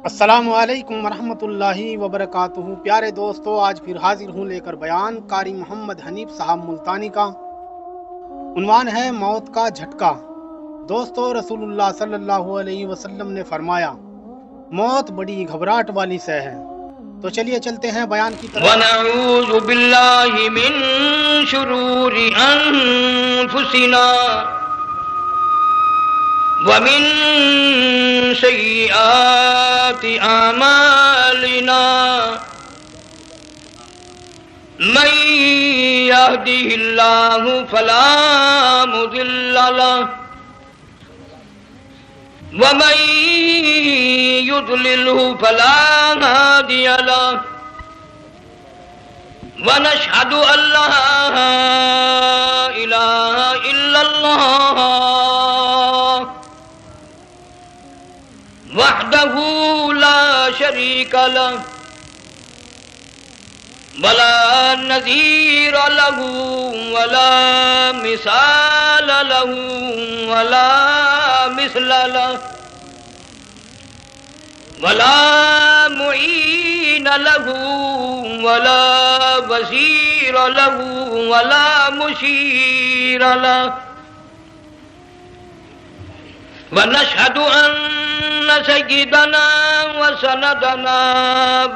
السلام علیکم ورحمۃ اللہ وبرکاتہ۔ پیارے دوستو، آج پھر حاضر ہوں لے کر بیان قاری محمد حنیف صاحب ملتانی کا۔ عنوان ہے موت کا جھٹکا۔ دوستو، رسول اللہ صلی اللہ علیہ وسلم نے فرمایا، موت بڑی گھبراہٹ والی شے ہے۔ تو چلیے چلتے ہیں بیان کی طرف۔ وَنَعُوذُ بِاللَّهِ مِن شُرُورِ أَنفُسِنَا وَمِن سَيِّئَاتِ أَعْمَالِنَا مَن يَهْدِهِ اللَّهُ فَلَا مُضِلَّ لَهُ وَمَن يُضْلِلْهُ فَلَا هَادِيَ لَهُ وَنَشْهَدُ أَن لَّا إِلَٰهَ إِلَّا اللَّهُ وَحْدَهُ لَا شَرِيكَ لَهُ وَلَا نَظِيرَ لَهُ وَلَا مِثَالَ لَهُ وَلَا مثل له وَلَا مُعِينَ لَهُ وَلَا وَزِيرَ لَهُ وَلَا مُشِيرَ لَهُ وَنَشْهَدُ أَنَّ سَيِّدَنَا وَسَنَدَنَا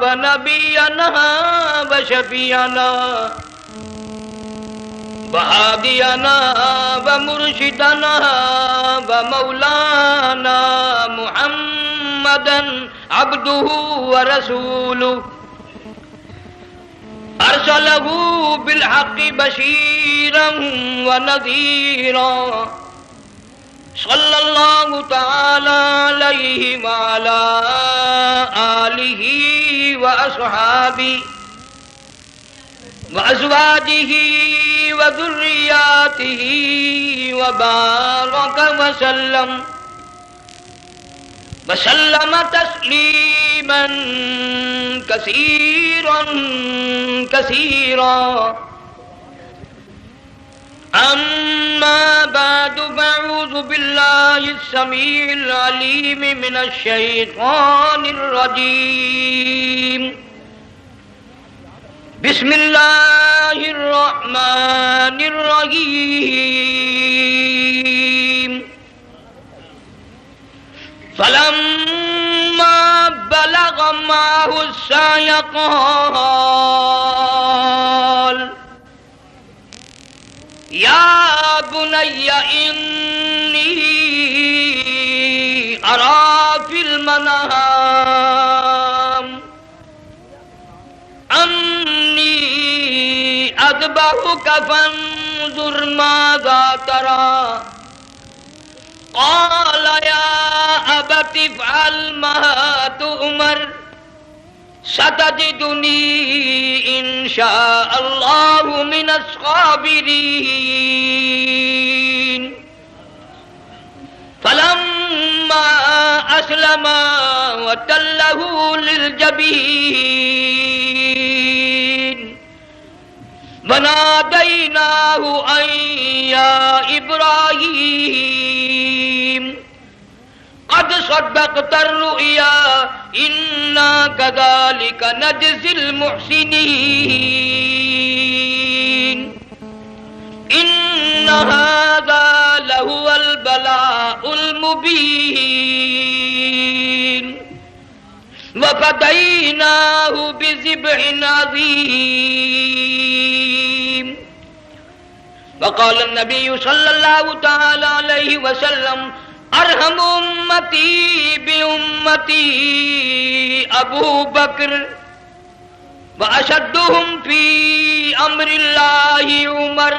وَنَبِيَّنَا وَشَفِيعَنَا وَهَادِيَنَا وَمُرْشِدَنَا وَمَوْلَانَا مُحَمَّدًا عَبْدُهُ وَرَسُولُهُ أَرْسَلَهُ بِالْحَقِّ بَشِيرًا وَنَذِيرًا صلی اللہ تعالی علیہ وعلی آلہ وأصحابہ وأزواجہ وذریاتہ وبارک وسلم تسلیما کثیرا کثیرا۔ أما بعد، فأعوذ بالله السميع العليم من الشيطان الرجيم. بسم الله الرحمن الرحيم. فلما بلغ معه السعي قال یا بنی انی ارى فی المنام انی اذبحک فانظر ماذا ترى قال یا ابت افعل ما تؤمر ستجدنی ان شاء اللہ من الصابرین۔ فلما اسلما وتلہ للجبین ونادیناہ ان یا ابراہیم قد صدقت الرؤيا إنا كذلك نجزي المحسنين إن هذا لهو البلاء المبين وفديناه بذبح عظيم۔ وقال النبي صلى الله تعالى عليه وسلم ارحم امتی بامتی ابو بکر واشدهم فی امر اللہ عمر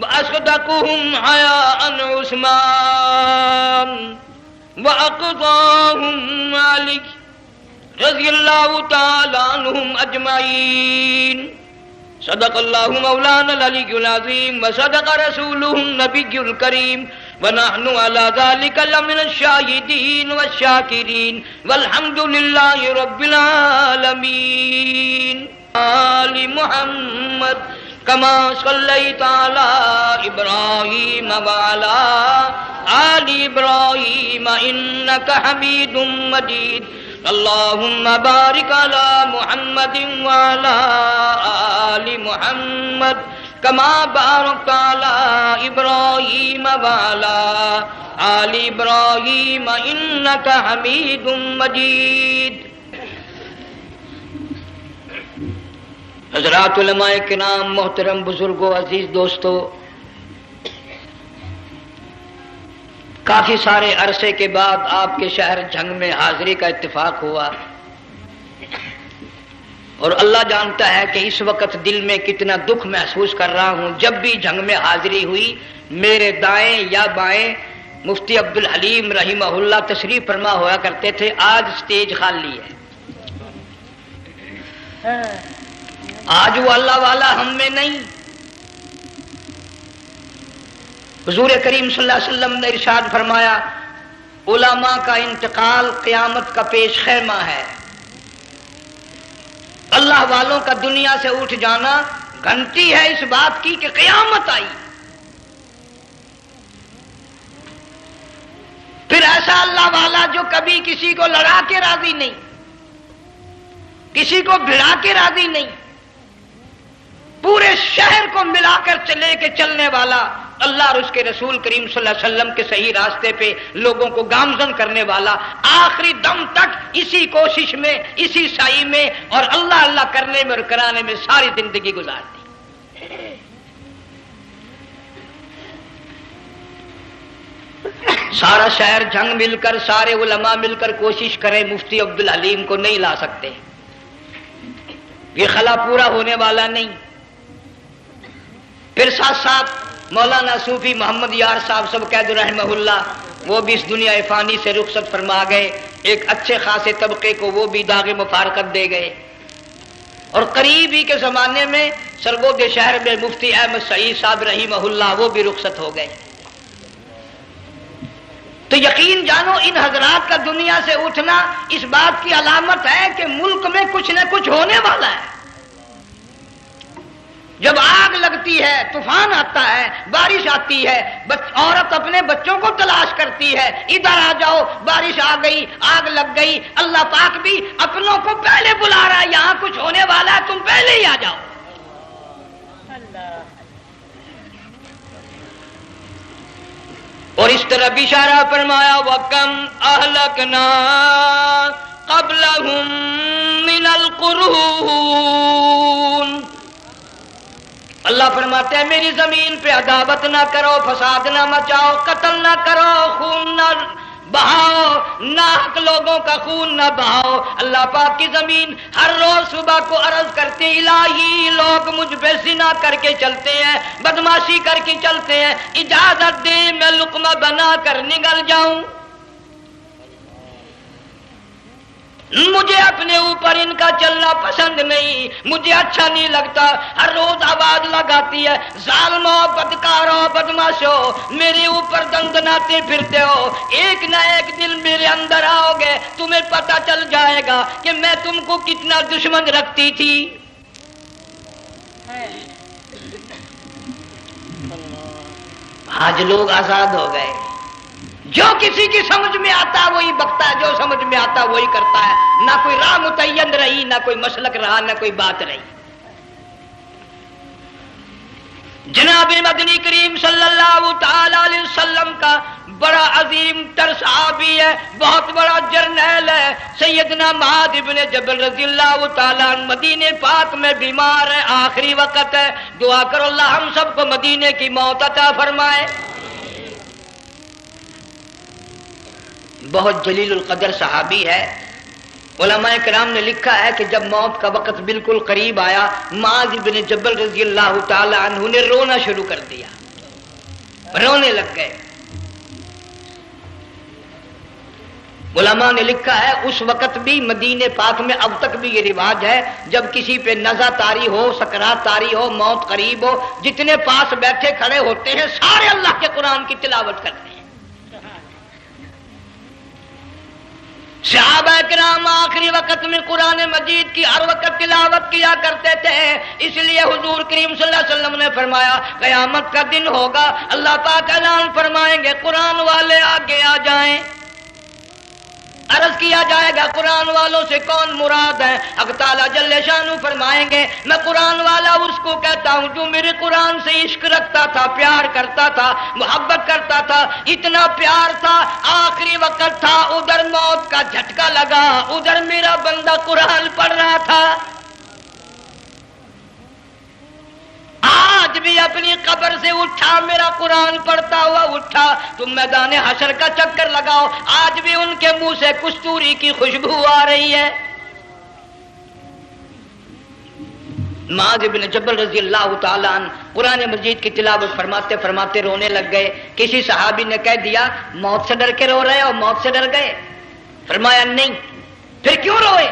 واصدقهم حیاء عثمان واقضاهم علی رضی اللہ تعالی عنہم اجمعین۔ صدق اللہ مولانا العلی العظیم وصدق رسولہ النبی الکریم ونحن على ذلك لمن الشاهدين والشاكرين والحمد لله رب العالمين۔ آل محمد كما صليت على إبراهيم وعلى آل إبراهيم إنك حميد مجيد اللهم بارك على محمد وعلى آل محمد كما باركت على إبراهيم وعلى آل إبراهيم إنك حميد مجيد. حضرات علماء کرام، محترم بزرگوں، عزیز دوستو، کافی سارے عرصے کے بعد آپ کے شہر جھنگ میں حاضری کا اتفاق ہوا، اور اللہ جانتا ہے کہ اس وقت دل میں کتنا دکھ محسوس کر رہا ہوں. جب بھی جھنگ میں حاضری ہوئی، میرے دائیں یا بائیں مفتی عبدالحلیم رحمہ اللہ تشریف فرما ہوا کرتے تھے. آج سٹیج خالی ہے. آج وہ اللہ والا ہم میں نہیں. حضور کریم صلی اللہ علیہ وسلم نے ارشاد فرمایا، علماء کا انتقال قیامت کا پیش خیمہ ہے. اللہ والوں کا دنیا سے اٹھ جانا گھنٹی ہے اس بات کی کہ قیامت آئی. پھر ایسا اللہ والا جو کبھی کسی کو لڑا کے راضی نہیں، کسی کو بھڑا کے راضی نہیں، پورے شہر کو ملا کر چلے کے چلنے والا، اللہ اور اس کے رسول کریم صلی اللہ علیہ وسلم کے صحیح راستے پہ لوگوں کو گامزن کرنے والا، آخری دم تک اسی کوشش میں، اسی سعی میں اور اللہ اللہ کرنے میں اور کرانے میں ساری زندگی گزار دی. سارا شہر جنگ مل کر، سارے علماء مل کر کوشش کریں، مفتی عبدالحلیم کو نہیں لا سکتے. یہ خلا پورا ہونے والا نہیں. پھر ساتھ ساتھ مولانا صوفی محمد یار صاحب سب قید رحمہ اللہ، وہ بھی اس دنیا فانی سے رخصت فرما گئے. ایک اچھے خاصے طبقے کو وہ بھی داغ مفارقت دے گئے. اور قریب ہی کے زمانے میں سرگود شہر میں مفتی احمد سعید صاحب رحمہ اللہ وہ بھی رخصت ہو گئے. تو یقین جانو ان حضرات کا دنیا سے اٹھنا اس بات کی علامت ہے کہ ملک میں کچھ نہ کچھ ہونے والا ہے. جب آگ لگتی ہے، طوفان آتا ہے، بارش آتی ہے، عورت اپنے بچوں کو تلاش کرتی ہے، ادھر آ جاؤ، بارش آ گئی، آگ لگ گئی. اللہ پاک بھی اپنوں کو پہلے بلا رہا ہے، یہاں کچھ ہونے والا ہے، تم پہلے ہی آ جاؤ. اور اس طرح اشارہ فرمایا، وَكَمْ أَهْلَكْنَا قَبْلَهُمْ مِنَ الْقُرُونِ. اللہ فرماتے ہیں میری زمین پہ عداوت نہ کرو، فساد نہ مچاؤ، قتل نہ کرو، خون نہ بہاؤ، ناحق لوگوں کا خون نہ بہاؤ. اللہ پاک کی زمین ہر روز صبح کو عرض کرتے الہی لوگ مجھ پہ زنا کر کے چلتے ہیں، بدماشی کر کے چلتے ہیں، اجازت دے میں لقمہ بنا کر نگل جاؤں. مجھے اپنے اوپر ان کا چلنا پسند نہیں، مجھے اچھا نہیں لگتا. ہر روز آواز لگاتی ہے، ظالمو، بدکارو، بدماشو، میرے اوپر دندناتے پھرتے ہو. ایک نہ ایک دن میرے اندر آؤ گے، تمہیں پتہ چل جائے گا کہ میں تم کو کتنا دشمن رکھتی تھی. آج لوگ آزاد ہو گئے. جو کسی کی سمجھ میں آتا ہے وہی بکتا ہے، جو سمجھ میں آتا ہے وہی کرتا ہے. نہ کوئی راہ متعین رہی، نہ کوئی مسلک رہا، نہ کوئی بات رہی. جناب مدنی کریم صلی اللہ تعالی علیہ وسلم کا بڑا عظیم تر صحابی ہے، بہت بڑا جرنیل ہے، سیدنا معاذ ابن جبل رضی اللہ تعالی عنہ مدینے پاک میں بیمار ہے، آخری وقت ہے. دعا کرو اللہ ہم سب کو مدینے کی موت عطا فرمائے. بہت جلیل القدر صحابی ہے. علماء کرام نے لکھا ہے کہ جب موت کا وقت بالکل قریب آیا، معاذ بن جبل رضی اللہ تعالی عنہ نے رونا شروع کر دیا، رونے لگ گئے. علماء نے لکھا ہے اس وقت بھی مدینے پاک میں اب تک بھی یہ رواج ہے، جب کسی پہ نزع طاری ہو، سکرات طاری ہو، موت قریب ہو، جتنے پاس بیٹھے کھڑے ہوتے ہیں سارے اللہ کے قرآن کی تلاوت کرتے ہیں. صحابہ کرام آخری وقت میں قرآن مجید کی ہر وقت تلاوت کیا کرتے تھے. اس لیے حضور کریم صلی اللہ علیہ وسلم نے فرمایا قیامت کا دن ہوگا، اللہ پاک اعلان فرمائیں گے قرآن والے آگے آ جائیں. عرض کیا جائے گا قرآن سے کون مراد ہے؟ حق تعالیٰ جل شانہ فرمائیں گے میں قرآن والا اس کو کہتا ہوں جو میرے قرآن سے عشق رکھتا تھا، پیار کرتا تھا، محبت کرتا تھا، اتنا پیار تھا آخری وقت تھا، ادھر موت کا جھٹکا لگا، ادھر میرا بندہ قرآن پڑھ رہا تھا، آج بھی اپنی قبر سے اٹھا، میرا قرآن پڑھتا ہوا اٹھا، تم میدان حشر کا چکر لگاؤ، آج بھی ان کے منہ سے کستوری کی خوشبو آ رہی ہے۔ معاذ بن جبل رضی اللہ تعالیٰ عنہ قرآن مجید کی تلاوت فرماتے فرماتے رونے لگ گئے۔ کسی صحابی نے کہہ دیا موت سے ڈر کے رو رہے ہو، موت سے ڈر گئے؟ فرمایا نہیں۔ پھر کیوں روئے؟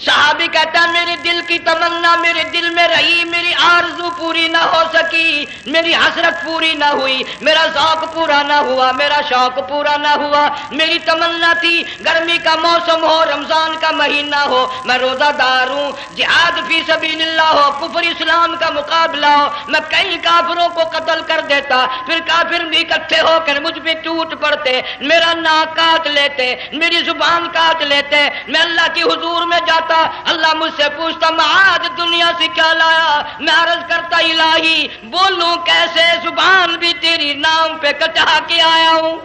صحابی کہتا ہے میرے دل کی تمنا میرے دل میں رہی، میری آرزو پوری نہ ہو سکی، میری حسرت پوری نہ ہوئی، میرا ذوق پورا نہ ہوا، میرا شوق پورا نہ ہوا، میری تمنا تھی گرمی کا موسم ہو، رمضان کا مہینہ ہو، میں روزہ دار ہوں، جہاد فی سبیل اللہ ہو، کفر اسلام کا مقابلہ ہو، میں کئی کافروں کو قتل کر دیتا، پھر کافر بھی اکٹھے ہو کر مجھ پہ ٹوٹ پڑتے، میرا ناک کاٹ لیتے، میری زبان کاٹ لیتے، میں اللہ کی حضور میں جاتا، اللہ مجھ سے پوچھتا معاذ دنیا سے کیا لایا؟ میں عرض کرتا الہی بولوں کیسے، زبان بھی تیری نام پہ کٹا کے آیا ہوں،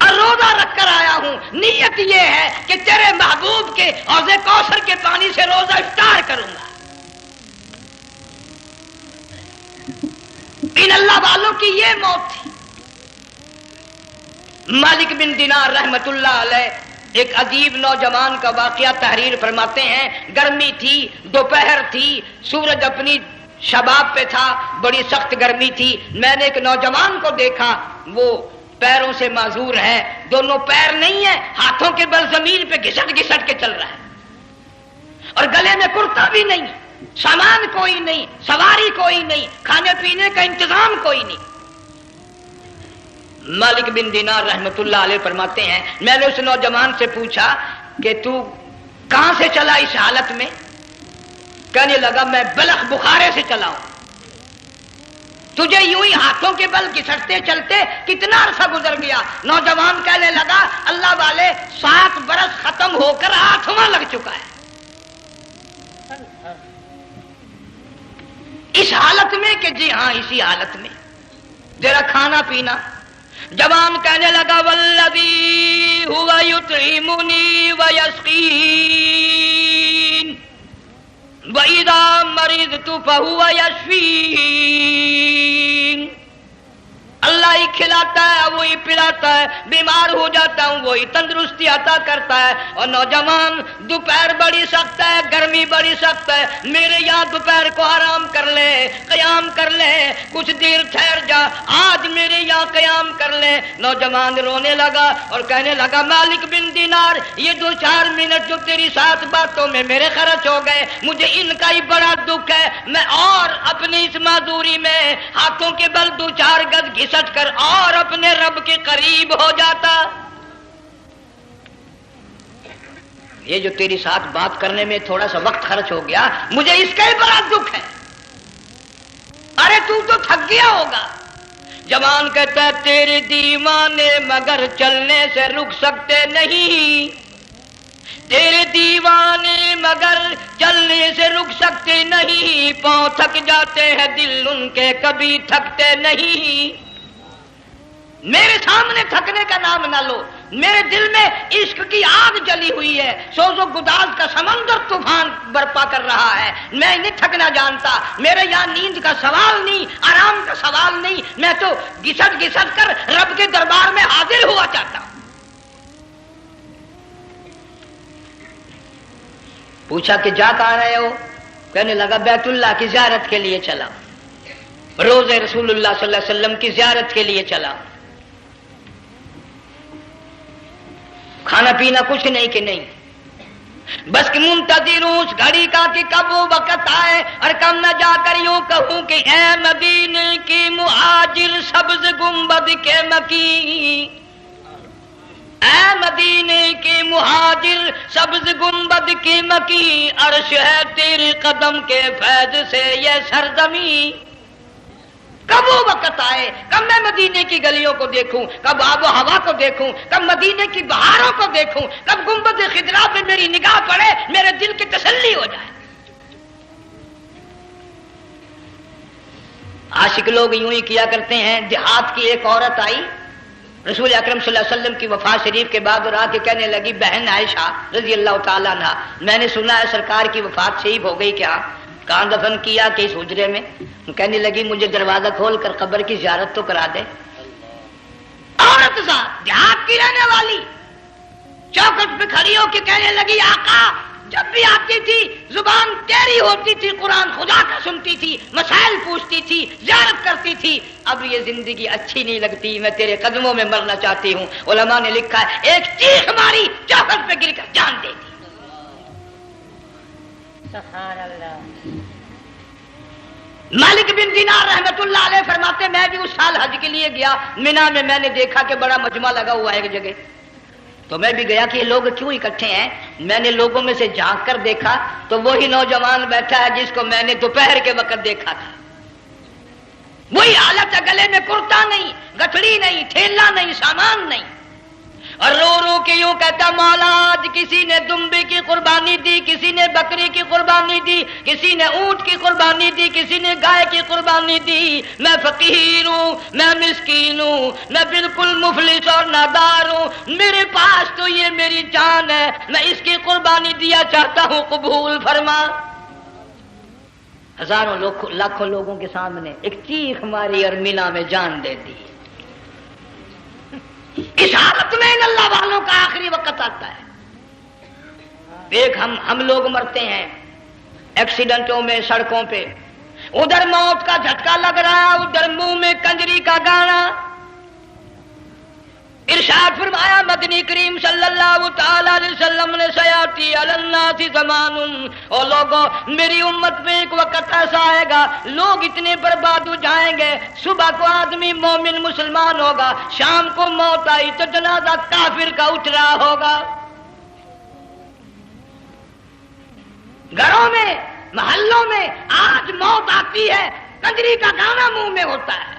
اور روزہ رکھ کر آیا ہوں، نیت یہ ہے کہ تیرے محبوب کے حوض کوثر کے پانی سے روزہ افطار کروں گا۔ ان اللہ والوں کی یہ موت تھی۔ مالک بن دینار رحمت اللہ علیہ ایک عجیب نوجوان کا واقعہ تحریر فرماتے ہیں، گرمی تھی، دوپہر تھی، سورج اپنی شباب پہ تھا، بڑی سخت گرمی تھی، میں نے ایک نوجوان کو دیکھا، وہ پیروں سے معذور ہے، دونوں پیر نہیں ہیں، ہاتھوں کے بل زمین پہ گھسٹ گھسٹ کے چل رہا ہے، اور گلے میں کرتا بھی نہیں، سامان کوئی نہیں، سواری کوئی نہیں، کھانے پینے کا انتظام کوئی نہیں۔ مالک بن دینار رحمت اللہ علیہ فرماتے ہیں میں نے اس نوجوان سے پوچھا کہ تو کہاں سے چلا اس حالت میں؟ کہنے لگا میں بلخ بخارے سے چلا ہوں۔ تجھے یوں ہی ہاتھوں کے بل گھسٹتے چلتے کتنا عرصہ گزر گیا؟ نوجوان کہنے لگا اللہ والے 7 برس ختم ہو کر 8واں لگ چکا ہے۔ اس حالت میں کہ جی ہاں اسی حالت میں، تیرا کھانا پینا۔ جوان کہنے لگا والذی ہوا یطعمنی ویسقین وَإِذَا مَرِضْتُ فَهُوَ يَشْفِينِ، اللہ ہی کھلاتا ہے وہی پلاتا ہے، بیمار ہو جاتا ہوں وہی تندرستی عطا کرتا ہے۔ اور نوجوان دوپہر بڑی سخت ہے، گرمی بڑی سخت ہے، میرے یہاں دوپہر کو آرام کر لے، قیام کر لے، کچھ دیر ٹھہر جا، آج میرے یہاں قیام کر لے۔ نوجوان رونے لگا اور کہنے لگا مالک بن دینار یہ 2-4 منٹ جو تیری ساتھ باتوں میں میرے خرچ ہو گئے، مجھے ان کا ہی بڑا دکھ ہے، میں اور اپنی اس معذوری میں ہاتھوں کے بل 2-4 گز گھسٹ کر اور اپنے رب کے قریب ہو جاتا۔ یہ جو تیری ساتھ بات کرنے میں تھوڑا سا وقت خرچ ہو گیا، مجھے اس کا ہی بڑا دکھ ہے۔ ارے تو تھک گیا ہوگا۔ جوان کہتا ہے تیرے دیوانے مگر چلنے سے رک سکتے نہیں، تیرے دیوانے مگر چلنے سے رک سکتے نہیں، پاؤں تھک جاتے ہیں دل ان کے کبھی تھکتے نہیں۔ میرے سامنے تھکنے کا نام نہ لو، میرے دل میں عشق کی آگ جلی ہوئی ہے، سوز و گداز کا سمندر طوفان برپا کر رہا ہے، میں نہیں تھکنا جانتا، میرے یہاں نیند کا سوال نہیں، آرام کا سوال نہیں، میں تو گھسٹ گھسٹ کر رب کے دربار میں حاضر ہوا چاہتا ہوں۔ پوچھا کہ جا کہاں رہے ہو؟ کہنے لگا بیت اللہ کی زیارت کے لیے چلا، روزے رسول اللہ صلی اللہ علیہ وسلم کی زیارت کے لیے چلا۔ کھانا پینا کچھ نہیں کہ نہیں، بس کہ منتظر ہوں اس گھڑی کا کہ کب وہ وقت آئے اور کب میں جا کر یوں کہوں کہ اے مدینے کی مہاجر سبز گنبد کے مکی، اے مدینے کے مہاجر سبز گنبد کی مکی، عرش ہے تیرے قدم کے فیض سے یہ سرزمین۔ کب وہ وقت آئے کب میں مدینے کی گلیوں کو دیکھوں، کب آب و ہوا کو دیکھوں، کب مدینے کی بہاروں کو دیکھوں، کب گنبد خضرا پہ میری نگاہ پڑے، میرے دل کی تسلی ہو جائے۔ عاشق لوگ یوں ہی کیا کرتے ہیں۔ دیہات کی ایک عورت آئی رسول اکرم صلی اللہ علیہ وسلم کی وفات شریف کے بعد اور آ کے کہنے لگی، بہن عائشہ رضی اللہ تعالیٰ عنہ، میں نے سنا ہے سرکار کی وفات شریف ہو گئی، کیا کہاں دفن کیا کہ اس حجرے میں؟ کہنے لگی مجھے دروازہ کھول کر قبر کی زیارت تو کرا دے۔ عورت صاحب دیہات کی رہنے والی چوکھٹ پہ کھڑی ہو کے کہنے لگی، آقا جب بھی آتی تھی زبان تیری ہوتی تھی، قرآن خدا کا سنتی تھی، مسائل پوچھتی تھی، زیارت کرتی تھی، اب یہ زندگی اچھی نہیں لگتی، میں تیرے قدموں میں مرنا چاہتی ہوں۔ علماء نے لکھا ہے ایک چیخ ماری، چوکھٹ پہ گر کر جان دے دی۔ سبحان اللہ۔ مالک بن دینار رحمت اللہ علیہ فرماتے میں بھی اس سال حج کے لیے گیا، مینا میں نے دیکھا کہ بڑا مجمع لگا ہوا ہے ایک جگہ، تو میں بھی گیا کہ یہ لوگ کیوں اکٹھے ہیں۔ میں نے لوگوں میں سے جھانک کر دیکھا تو وہی نوجوان بیٹھا ہے جس کو میں نے دوپہر کے وقت دیکھا تھا، وہی حالت ہے، گلے میں کرتا نہیں، گٹھڑی نہیں، ٹھیلا نہیں، سامان نہیں، اور رو رو کے یوں کہتا، مولا آج کسی نے دمبے کی قربانی دی، کسی نے بکری کی قربانی دی، کسی نے اونٹ کی قربانی دی، کسی نے گائے کی قربانی دی، میں فقیر ہوں، میں مسکین ہوں، میں بالکل مفلس اور نادار ہوں، میرے پاس تو یہ میری جان ہے، میں اس کی قربانی دیا چاہتا ہوں، قبول فرما۔ ہزاروں لاکھوں لوگوں کے سامنے ایک چیخ ماری اور مینا میں جان دے دی۔ اس حالت میں ان اللہ والوں کا آخری وقت آتا ہے۔ ایک ہم لوگ مرتے ہیں ایکسیڈنٹوں میں، سڑکوں پہ، ادھر موت کا جھٹکا لگ رہا، ادھر منہ میں کنجری کا گانا۔ ارشاد فرمایا مدنی کریم صلی اللہ تعالی علیہ وسلم نے، سیاتی علی الناس زمان، اور لوگوں میری امت میں ایک وقت ایسا آئے گا لوگ اتنے برباد ہو جائیں گے، صبح کو آدمی مومن مسلمان ہوگا، شام کو موت آئی تو جنازہ کافر کا اٹھ رہا ہوگا۔ گھروں میں، محلوں میں آج موت آتی ہے، کنجری کا گانا منہ میں ہوتا ہے،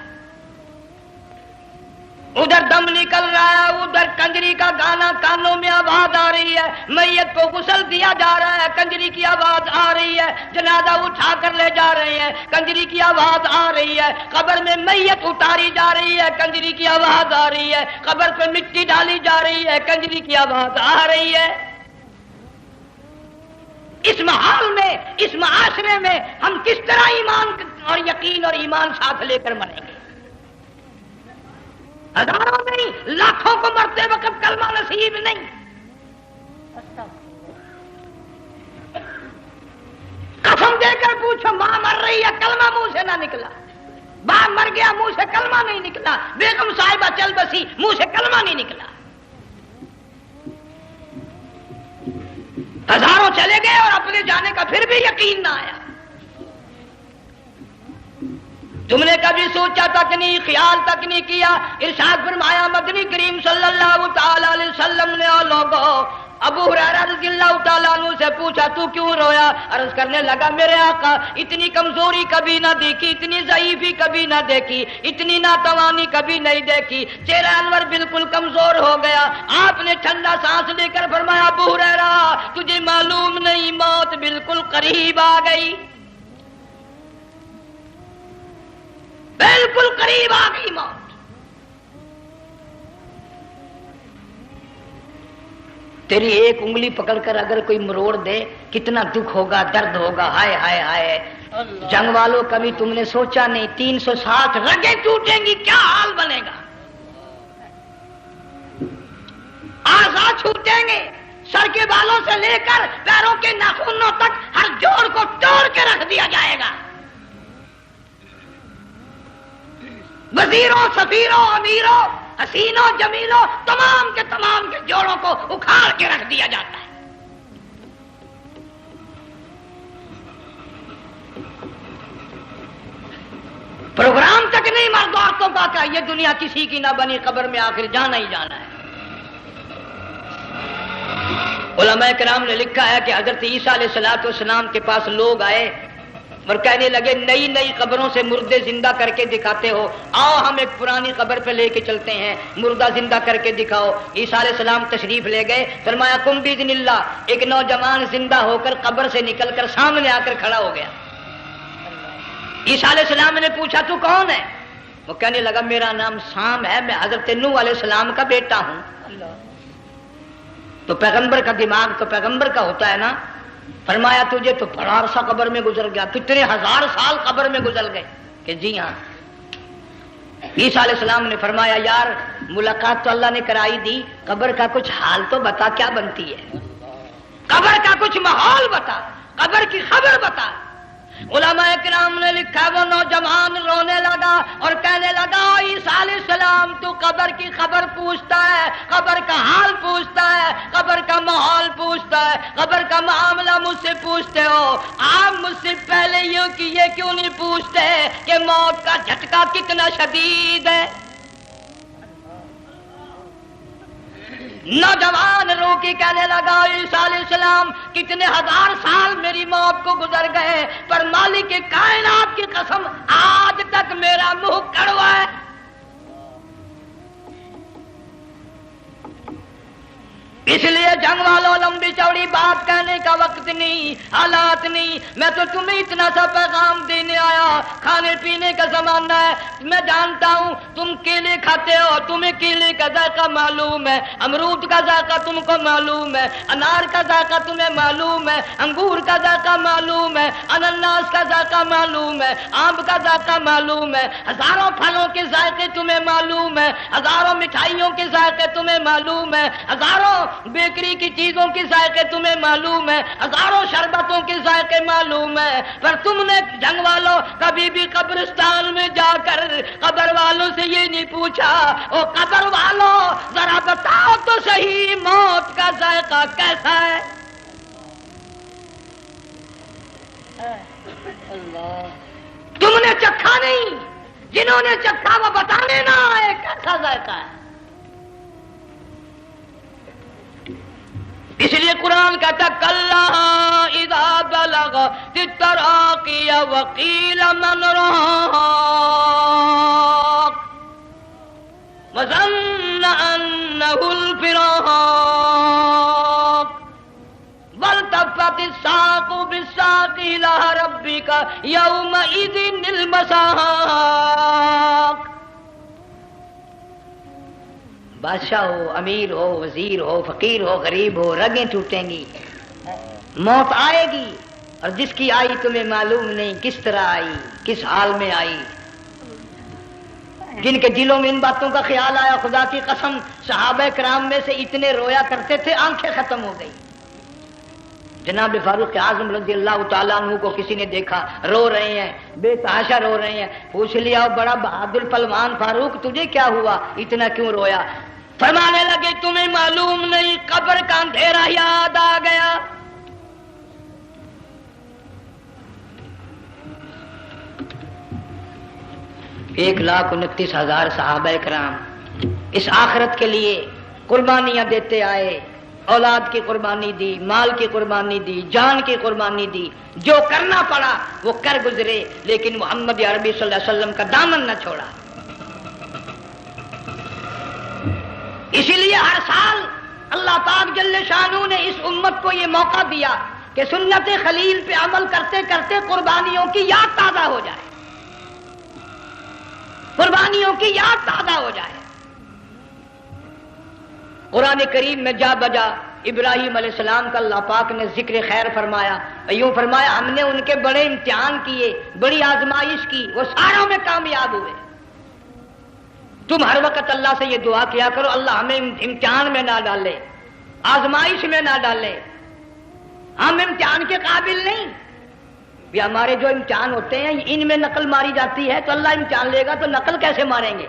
ادھر دم نکل رہا ہے، ادھر کنجری کا گانا کانوں میں آواز آ رہی ہے، میت کو غسل دیا جا رہا ہے، کنجری کی آواز آ رہی ہے، جنازہ اٹھا کر لے جا رہے ہیں، کنجری کی آواز آ رہی ہے، قبر میں میت اتاری جا رہی ہے، کنجری کی آواز آ رہی ہے، قبر پہ مٹی ڈالی جا رہی ہے، کنجری کی آواز آ رہی ہے۔ اس ماحول میں، اس معاشرے میں ہم کس طرح ایمان اور یقین اور ایمان ساتھ لے کر مریں گے؟ ہزاروں نہیں، لاکھوں کو مرتے وقت کلمہ نصیب نہیں۔ قسم دے کر پوچھو، ماں مر رہی ہے، کلمہ منہ سے نہ نکلا، باپ مر گیا، منہ سے کلمہ نہیں نکلا، بیگم صاحبہ چل بسی، منہ سے کلمہ نہیں نکلا۔ ہزاروں چلے گئے اور اپنے جانے کا پھر بھی یقین نہ آیا۔ تم نے کبھی سوچا تک نہیں، خیال تک نہیں کیا۔ ارشاد فرمایا مدنی کریم صلی اللہ تعالی علیہ وسلم نے، اور لوگوں ابو ہریرہ رضی اللہ تعالیٰ عنہ سے پوچھا تو کیوں رویا؟ عرض کرنے لگا میرے آقا اتنی کمزوری کبھی نہ دیکھی، اتنی ضعیفی کبھی نہ دیکھی، اتنی ناتوانی کبھی نہیں دیکھی، چہرہ انور بالکل کمزور ہو گیا۔ آپ نے ٹھنڈا سانس لے کر فرمایا ابو ہریرہ تجھے معلوم نہیں موت بالکل قریب آ گئی، بالکل قریب آ گئی موت۔ تیری ایک انگلی پکڑ کر اگر کوئی مروڑ دے کتنا دکھ ہوگا، درد ہوگا، ہائے ہائے ہائے۔ جنگ والوں کبھی تم نے سوچا نہیں 360 رگیں ٹوٹیں گی کیا حال بنے گا، اعضاء چھوٹیں گے، سر کے بالوں سے لے کر پیروں کے ناخنوں تک ہر جوڑ کو توڑ کے رکھ دیا جائے گا، وزیروں، سفیروں، امیروں، حسینوں، جمیلوں، تمام کے جوڑوں کو اکھاڑ کے رکھ دیا جاتا ہے۔ پروگرام تک نہیں مرد عورتوں کا کہ یہ دنیا کسی کی نہ بنی، قبر میں آخر جانا ہی جانا ہے۔ علماء کرام نے لکھا ہے کہ حضرت عیسیٰ علیہ السلام کے پاس لوگ آئے اور کہنے لگے نئی نئی قبروں سے مردے زندہ کر کے دکھاتے ہو، آؤ ہم ایک پرانی قبر پہ لے کے چلتے ہیں، مردہ زندہ کر کے دکھاؤ۔ عیسیٰ علیہ السلام تشریف لے گئے، فرمایا کم باذن اللہ، ایک نوجوان زندہ ہو کر قبر سے نکل کر سامنے آ کر کھڑا ہو گیا۔ عیسیٰ علیہ السلام نے پوچھا تو کون ہے؟ وہ کہنے لگا میرا نام سام ہے، میں حضرت نوح علیہ السلام کا بیٹا ہوں۔ تو پیغمبر کا دماغ تو پیغمبر کا ہوتا ہے نا۔ فرمایا تجھے تو بڑا عرصہ قبر میں گزر گیا، کتنے ہزار سال قبر میں گزر گئے؟ کہ جی ہاں۔ عیسیٰ علیہ السلام نے فرمایا یار ملاقات تو اللہ نے کرائی دی، قبر کا کچھ حال تو بتا، کیا بنتی ہے؟ قبر کا کچھ ماحول بتا، قبر کی خبر بتا۔ علماء کرام نے لکھا وہ نوجوان رونے لگا اور کہنے لگا عیسیٰ علیہ السلام تو قبر کی خبر پوچھتا ہے، قبر کا حال پوچھتا ہے، قبر کا ماحول پوچھتا ہے، قبر کا معاملہ مجھ سے پوچھتے ہو، آپ مجھ سے پہلے یہ کیوں نہیں پوچھتے کہ موت کا جھٹکا کتنا شدید ہے؟ نوجوان رو کے کہنے لگا عیسیٰ علیہ السلام کتنے ہزار سال میری موت کو گزر گئے، پر مالک کائنات کی قسم آج تک میرا منہ کڑوا ہے۔ اس لیے جنگ والوں لمبی چوڑی بات کہنے کا وقت نہیں، حالات نہیں، میں تو تمہیں اتنا سا پیغام دینے آیا، کھانے پینے کا زمانہ ہے، میں جانتا ہوں تم کیلے کھاتے ہو، تمہیں کیلے کا ذائقہ معلوم ہے، امرود کا ذائقہ تم کو معلوم ہے، انار کا ذائقہ تمہیں معلوم ہے، انگور کا ذائقہ معلوم ہے، انناس کا ذائقہ معلوم ہے، آم کا ذائقہ معلوم ہے، ہزاروں پھلوں کے ذائقے تمہیں معلوم ہے، ہزاروں مٹھائیوں کے ذائقے تمہیں معلوم ہے، ہزاروں بیکری کی چیزوں کے ذائقے تمہیں معلوم ہے، ہزاروں شربتوں کے ذائقے معلوم ہے، پر تم نے جنگ والوں کبھی بھی قبرستان میں جا کر قبر والوں سے یہ نہیں پوچھا او قبر والوں ذرا بتاؤ تو صحیح موت کا ذائقہ کیسا ہے؟ تم نے چکھا نہیں، جنہوں نے چکھا وہ بتانے نہ آئے کیسا ذائقہ ہے۔ اس لیے قرآن کہتا کلا اذا بلغت التراقی وقیل من راق وظن انه الفراق والتفت الساق بالساق الى ربك يومئذ المساق۔ بادشاہ ہو، امیر ہو، وزیر ہو، فقیر ہو، غریب ہو، رگیں ٹوٹیں گی، موت آئے گی، اور جس کی آئی تمہیں معلوم نہیں کس طرح آئی، کس حال میں آئی۔ جن کے دلوں میں ان باتوں کا خیال آیا خدا کی قسم صحابہ کرام میں سے اتنے رویا کرتے تھے آنکھیں ختم ہو گئی۔ جناب فاروق اعظم رضی اللہ تعالیٰ عنہ کو کسی نے دیکھا رو رہے ہیں، بے تحاشا رو رہے ہیں، پوچھ لیا بڑا بہادر پہلوان فاروق تجھے کیا ہوا، اتنا کیوں رویا؟ فرمانے لگے تمہیں معلوم نہیں قبر کا اندھیرا یاد آ گیا۔ ایک 1,29,000 صحابہ کرام اس آخرت کے لیے قربانیاں دیتے آئے، اولاد کی قربانی دی، مال کی قربانی دی، جان کی قربانی دی، جو کرنا پڑا وہ کر گزرے، لیکن محمد عربی صلی اللہ علیہ وسلم کا دامن نہ چھوڑا۔ اسی لیے ہر سال اللہ پاک جل شانہ نے اس امت کو یہ موقع دیا کہ سنت خلیل پہ عمل کرتے کرتے قربانیوں کی یاد تازہ ہو جائے، قربانیوں کی یاد تازہ ہو جائے۔ قرآن کریم میں جا بجا ابراہیم علیہ السلام کا اللہ پاک نے ذکر خیر فرمایا، یوں فرمایا ہم نے ان کے بڑے امتحان کیے، بڑی آزمائش کی، وہ ساروں میں کامیاب ہوئے۔ تم ہر وقت اللہ سے یہ دعا کیا کرو اللہ ہمیں امتحان میں نہ ڈالے، آزمائش میں نہ ڈالے، ہم امتحان کے قابل نہیں۔ یہ ہمارے جو امتحان ہوتے ہیں ان میں نقل ماری جاتی ہے، تو اللہ امتحان لے گا تو نقل کیسے ماریں گے،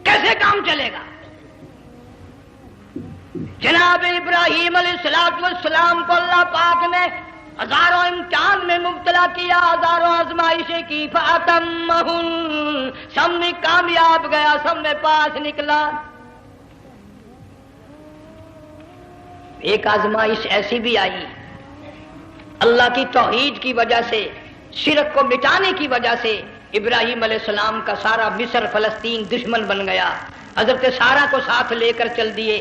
کیسے کام چلے گا؟ جناب ابراہیم علیہ السلام کو اللہ پاک نے ہزاروں امتحان میں مبتلا کیا، ہزاروں آزمائشیں کی، فَأَتَمَّهُنْ سب میں کامیاب گیا، سب میں پاس نکلا۔ ایک آزمائش ایسی بھی آئی اللہ کی توحید کی وجہ سے شرک کو مٹانے کی وجہ سے ابراہیم علیہ السلام کا سارا مصر فلسطین دشمن بن گیا. حضرت سارہ کو ساتھ لے کر چل دیے.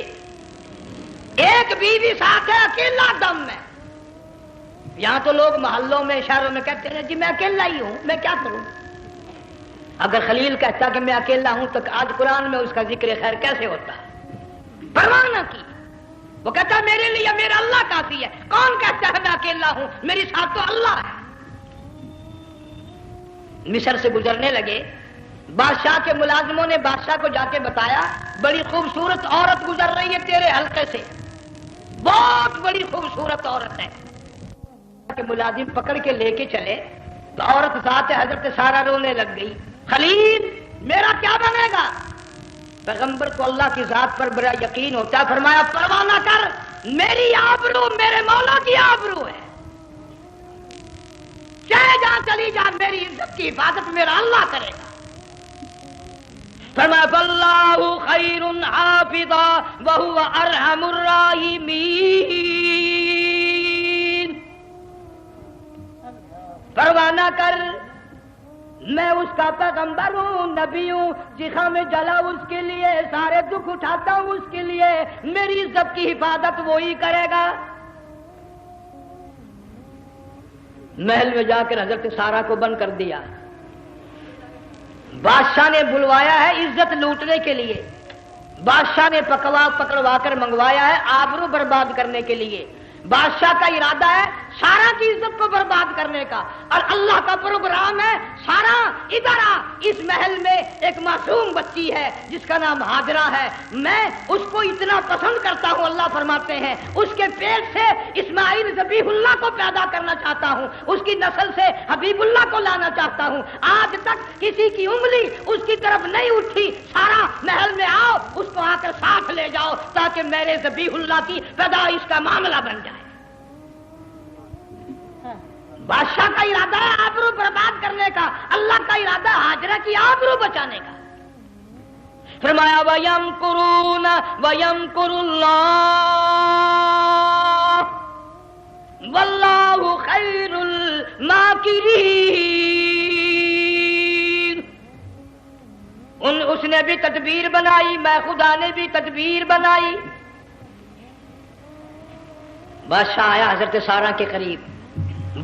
ایک بیوی ساتھ ہے, اکیلا دم ہے. یہاں تو لوگ محلوں میں شہروں میں کہتے ہیں جی میں اکیلا ہی ہوں, میں کیا کروں. اگر خلیل کہتا کہ میں اکیلا ہوں تو آج قرآن میں اس کا ذکر خیر کیسے ہوتا. پرواہ نہ کی, وہ کہتا میرے لیے میرا اللہ کافی ہے. کون کہتا ہے میں اکیلا ہوں, میری ساتھ تو اللہ ہے. مصر سے گزرنے لگے. بادشاہ کے ملازموں نے بادشاہ کو جا کے بتایا بڑی خوبصورت عورت گزر رہی ہے تیرے حلقے سے, بہت بڑی خوبصورت عورت ہے. کہ ملازم پکڑ کے لے کے چلے تو عورت ذات حضرت سارہ رونے لگ گئی. خلیل میرا کیا بنے گا. پیغمبر کو اللہ کی ذات پر بڑا یقین ہوتا ہے. فرمایا پرواہ نہ کر, میری آبرو میرے مولا کی آبرو ہے. چاہے جہاں چلی جا میری عزت کی حفاظت میرا اللہ کرے گا. فرمایا فاللہ خیر حافظا وہو ارحم الراحمین. پرواہ نہ کر, میں اس کا پیغمبر ہوں, نبی ہوں. جہاں میں جلا اس کے لیے, سارے دکھ اٹھاتا ہوں اس کے لیے. میری عزت کی حفاظت وہی کرے گا. محل میں جا کر حضرت سارہ کو بند کر دیا. بادشاہ نے بلوایا ہے عزت لوٹنے کے لیے. بادشاہ نے پکڑوا کر منگوایا ہے آبرو برباد کرنے کے لیے. بادشاہ کا ارادہ ہے سارا کی عزت کو برباد کرنے کا, اور اللہ کا پروگرام ہے سارا ادھر آ. اس محل میں ایک معصوم بچی ہے جس کا نام ہاجرہ ہے, میں اس کو اتنا پسند کرتا ہوں. اللہ فرماتے ہیں اس کے پیٹ سے اسماعیل ذبیح اللہ کو پیدا کرنا چاہتا ہوں, اس کی نسل سے حبیب اللہ کو لانا چاہتا ہوں. آج تک کسی کی انگلی اس کی طرف نہیں اٹھی. سارا محل میں آؤ, اس کو آ کر ساتھ لے جاؤ تاکہ میرے ذبیح اللہ کی پیدائش کا معاملہ بن جائے. بادشاہ کا ارادہ ہے آبرو برباد کرنے کا, اللہ کا ارادہ ہے ہاجرہ کی آبرو بچانے کا. فرمایا وَيَمْكُرُونَ وَيَمْكُرُ اللَّهُ وَاللَّهُ خَيْرُ الْمَاكِرِينَ. اس نے بھی تدبیر بنائی, میں خدا نے بھی تدبیر بنائی. بادشاہ آیا حضرت سارہ کے قریب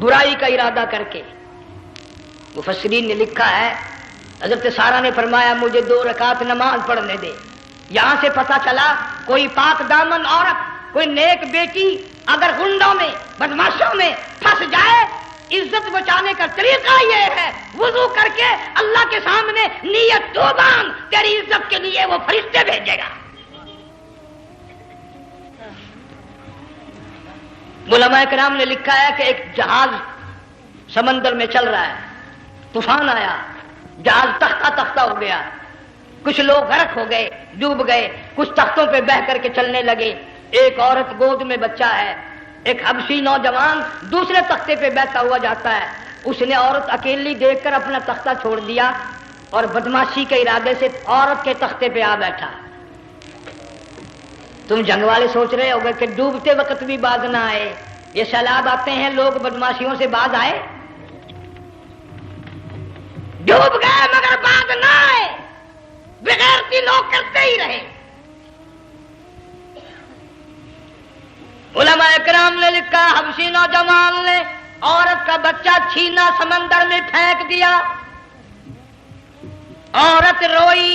برائی کا ارادہ کر کے. مفسرین نے لکھا ہے حضرت سارہ نے فرمایا مجھے 2 رکعت نماز پڑھنے دے. یہاں سے پتہ چلا کوئی پاک دامن عورت, کوئی نیک بیٹی اگر گنڈوں میں بدماشوں میں پھنس جائے, عزت بچانے کا طریقہ یہ ہے وضو کر کے اللہ کے سامنے نیت تو باندھ, تیری عزت کے لیے وہ فرشتے بھیجے گا. علماء کرام نے لکھا ہے کہ ایک جہاز سمندر میں چل رہا ہے, طوفان آیا, جہاز تختہ تختہ ہو گیا. کچھ لوگ غرق ہو گئے, ڈوب گئے, کچھ تختوں پہ بہ کر کے چلنے لگے. ایک عورت گود میں بچہ ہے, ایک حبشی نوجوان دوسرے تختے پہ بیٹھا ہوا جاتا ہے. اس نے عورت اکیلی دیکھ کر اپنا تختہ چھوڑ دیا اور بدماشی کے ارادے سے عورت کے تختے پہ آ بیٹھا. تم جنگ والے سوچ رہے ہوگے کہ ڈوبتے وقت بھی باز نہ آئے. یہ سیلاب آتے ہیں لوگ بدماشیوں سے باز آئے, ڈوب گئے مگر باز نہ آئے, بغیرتی لوگ کرتے ہی رہے. علماء کرام نے لکھا حبشی نوجوان نے عورت کا بچہ چھینا سمندر میں پھینک دیا. عورت روئی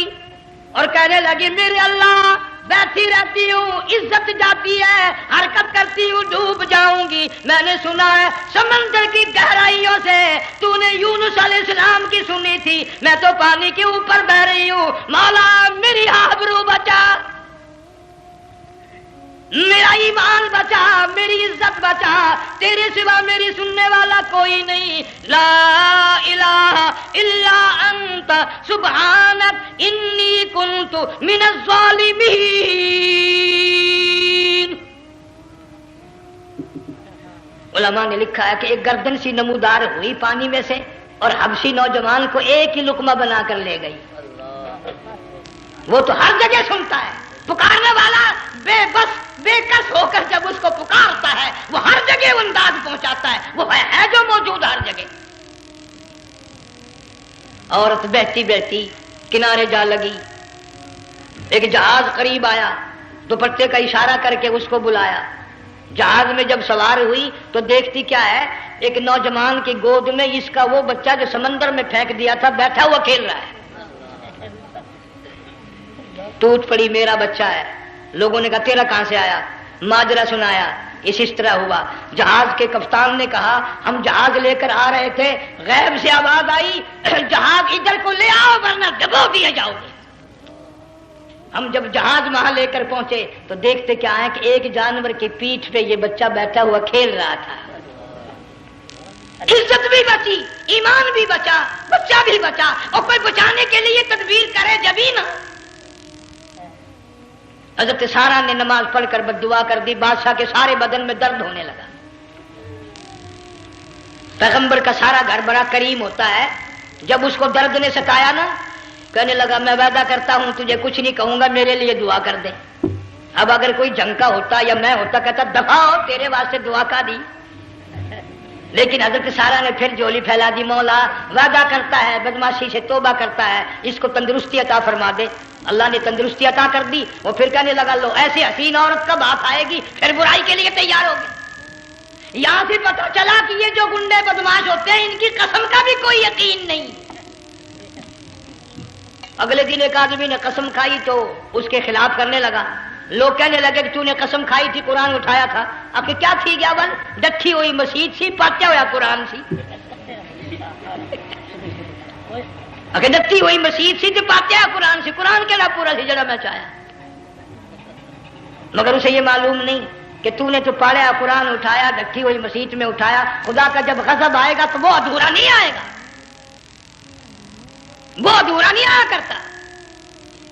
اور کہنے لگی میرے اللہ بیٹھی رہتی ہوں, عزت جاتی ہے, حرکت کرتی ہوں, ڈوب جاؤں گی. میں نے سنا ہے سمندر کی گہرائیوں سے تو نے یونس علیہ السلام کی سنی تھی, میں تو پانی کے اوپر بہ رہی ہوں. مولا میری آبرو بچا, میرا ایمان بچا, میری عزت بچا, تیرے سوا میری سننے والا کوئی نہیں. لا الہ الا انت سبحانک انی کنت من الظالمین. علماء نے لکھا ہے کہ ایک گردن سی نمودار ہوئی پانی میں سے اور حبشی نوجوان کو ایک ہی لقمہ بنا کر لے گئی. وہ تو ہر جگہ سنتا ہے, پکارنے والا بے بس بے کس ہو کر جب اس کو پکارتا ہے وہ ہر جگہ انداز پہنچاتا ہے. وہ ہے جو موجود ہر جگہ. عورت بہتی بہتی کنارے جا لگی، ایک جہاز قریب آیا، دوپٹے کا اشارہ کر کے اس کو بلایا۔ جہاز میں جب سوار ہوئی تو دیکھتی کیا ہے، ایک نوجوان کی گود میں اس کا وہ بچہ جو سمندر میں پھینک دیا تھا بیٹھا ہوا کھیل رہا ہے۔ ٹوٹ پڑی، میرا بچہ ہے۔ لوگوں نے کہا تیرا کہاں سے آیا؟ ماجرا سنایا، اس طرح ہوا۔ جہاز کے کپتان نے کہا ہم جہاز لے کر آ رہے تھے، غیب سے آواز آئی جہاز ادھر کو لے آؤ ورنہ ڈبو دیے جاؤ گے۔ ہم جب جہاز وہاں لے کر پہنچے تو دیکھتے کیا ہے کہ ایک جانور کی پیٹھ پہ یہ بچہ بیٹھا ہوا کھیل رہا تھا۔ عزت بھی بچی، ایمان بھی بچا، بچہ بھی بچا، اور کوئی بچانے کے لیے تدبیر کرے جبھی نا۔ حضرت سارا نے نماز پڑھ کر بددعا کر دی، بادشاہ کے سارے بدن میں درد ہونے لگا۔ پیغمبر کا سارا گھر بڑا کریم ہوتا ہے، جب اس کو درد نے ستایا نا، کہنے لگا میں وعدہ کرتا ہوں تجھے کچھ نہیں کہوں گا، میرے لیے دعا کر دے۔ اب اگر کوئی جنگ کا ہوتا یا میں ہوتا کہتا دفع ہو، تیرے واسطے دعا کا دی۔ لیکن حضرت سارا نے پھر جولی پھیلا دی، مولا وعدہ کرتا ہے، بدماشی سے توبہ کرتا ہے، اس کو تندرستی عطا فرما دے۔ اللہ نے تندرستی عطا کر دی۔ وہ پھر کہنے لگا لو ایسی حسین عورت کب ہاتھ آئے گی، پھر برائی کے لیے تیار ہوگی۔ یہاں سے پتہ چلا کہ یہ جو گنڈے بدماش ہوتے ہیں ان کی قسم کا بھی کوئی یقین نہیں۔ اگلے دن ایک آدمی نے قسم کھائی تو اس کے خلاف کرنے لگا۔ لوگ کہنے لگے کہ تو نے قسم کھائی تھی، قرآن اٹھایا تھا، آخر کیا تھی گیا بل ڈٹھی ہوئی مسجد سی، پاٹیا ہوا قرآن سی۔ آخر ڈٹھی ہوئی مسجد سی تو پاٹیا قرآن سی، قرآن کہڑا پورا سی جڑا میں چاہیا۔ مگر اسے یہ معلوم نہیں کہ تو نے تو پاڑیا قرآن اٹھایا، ڈٹھی ہوئی مسجد میں اٹھایا۔ خدا کا جب غضب آئے گا تو وہ ادھورا نہیں آئے گا، وہ ادھورا نہیں آیا کرتا۔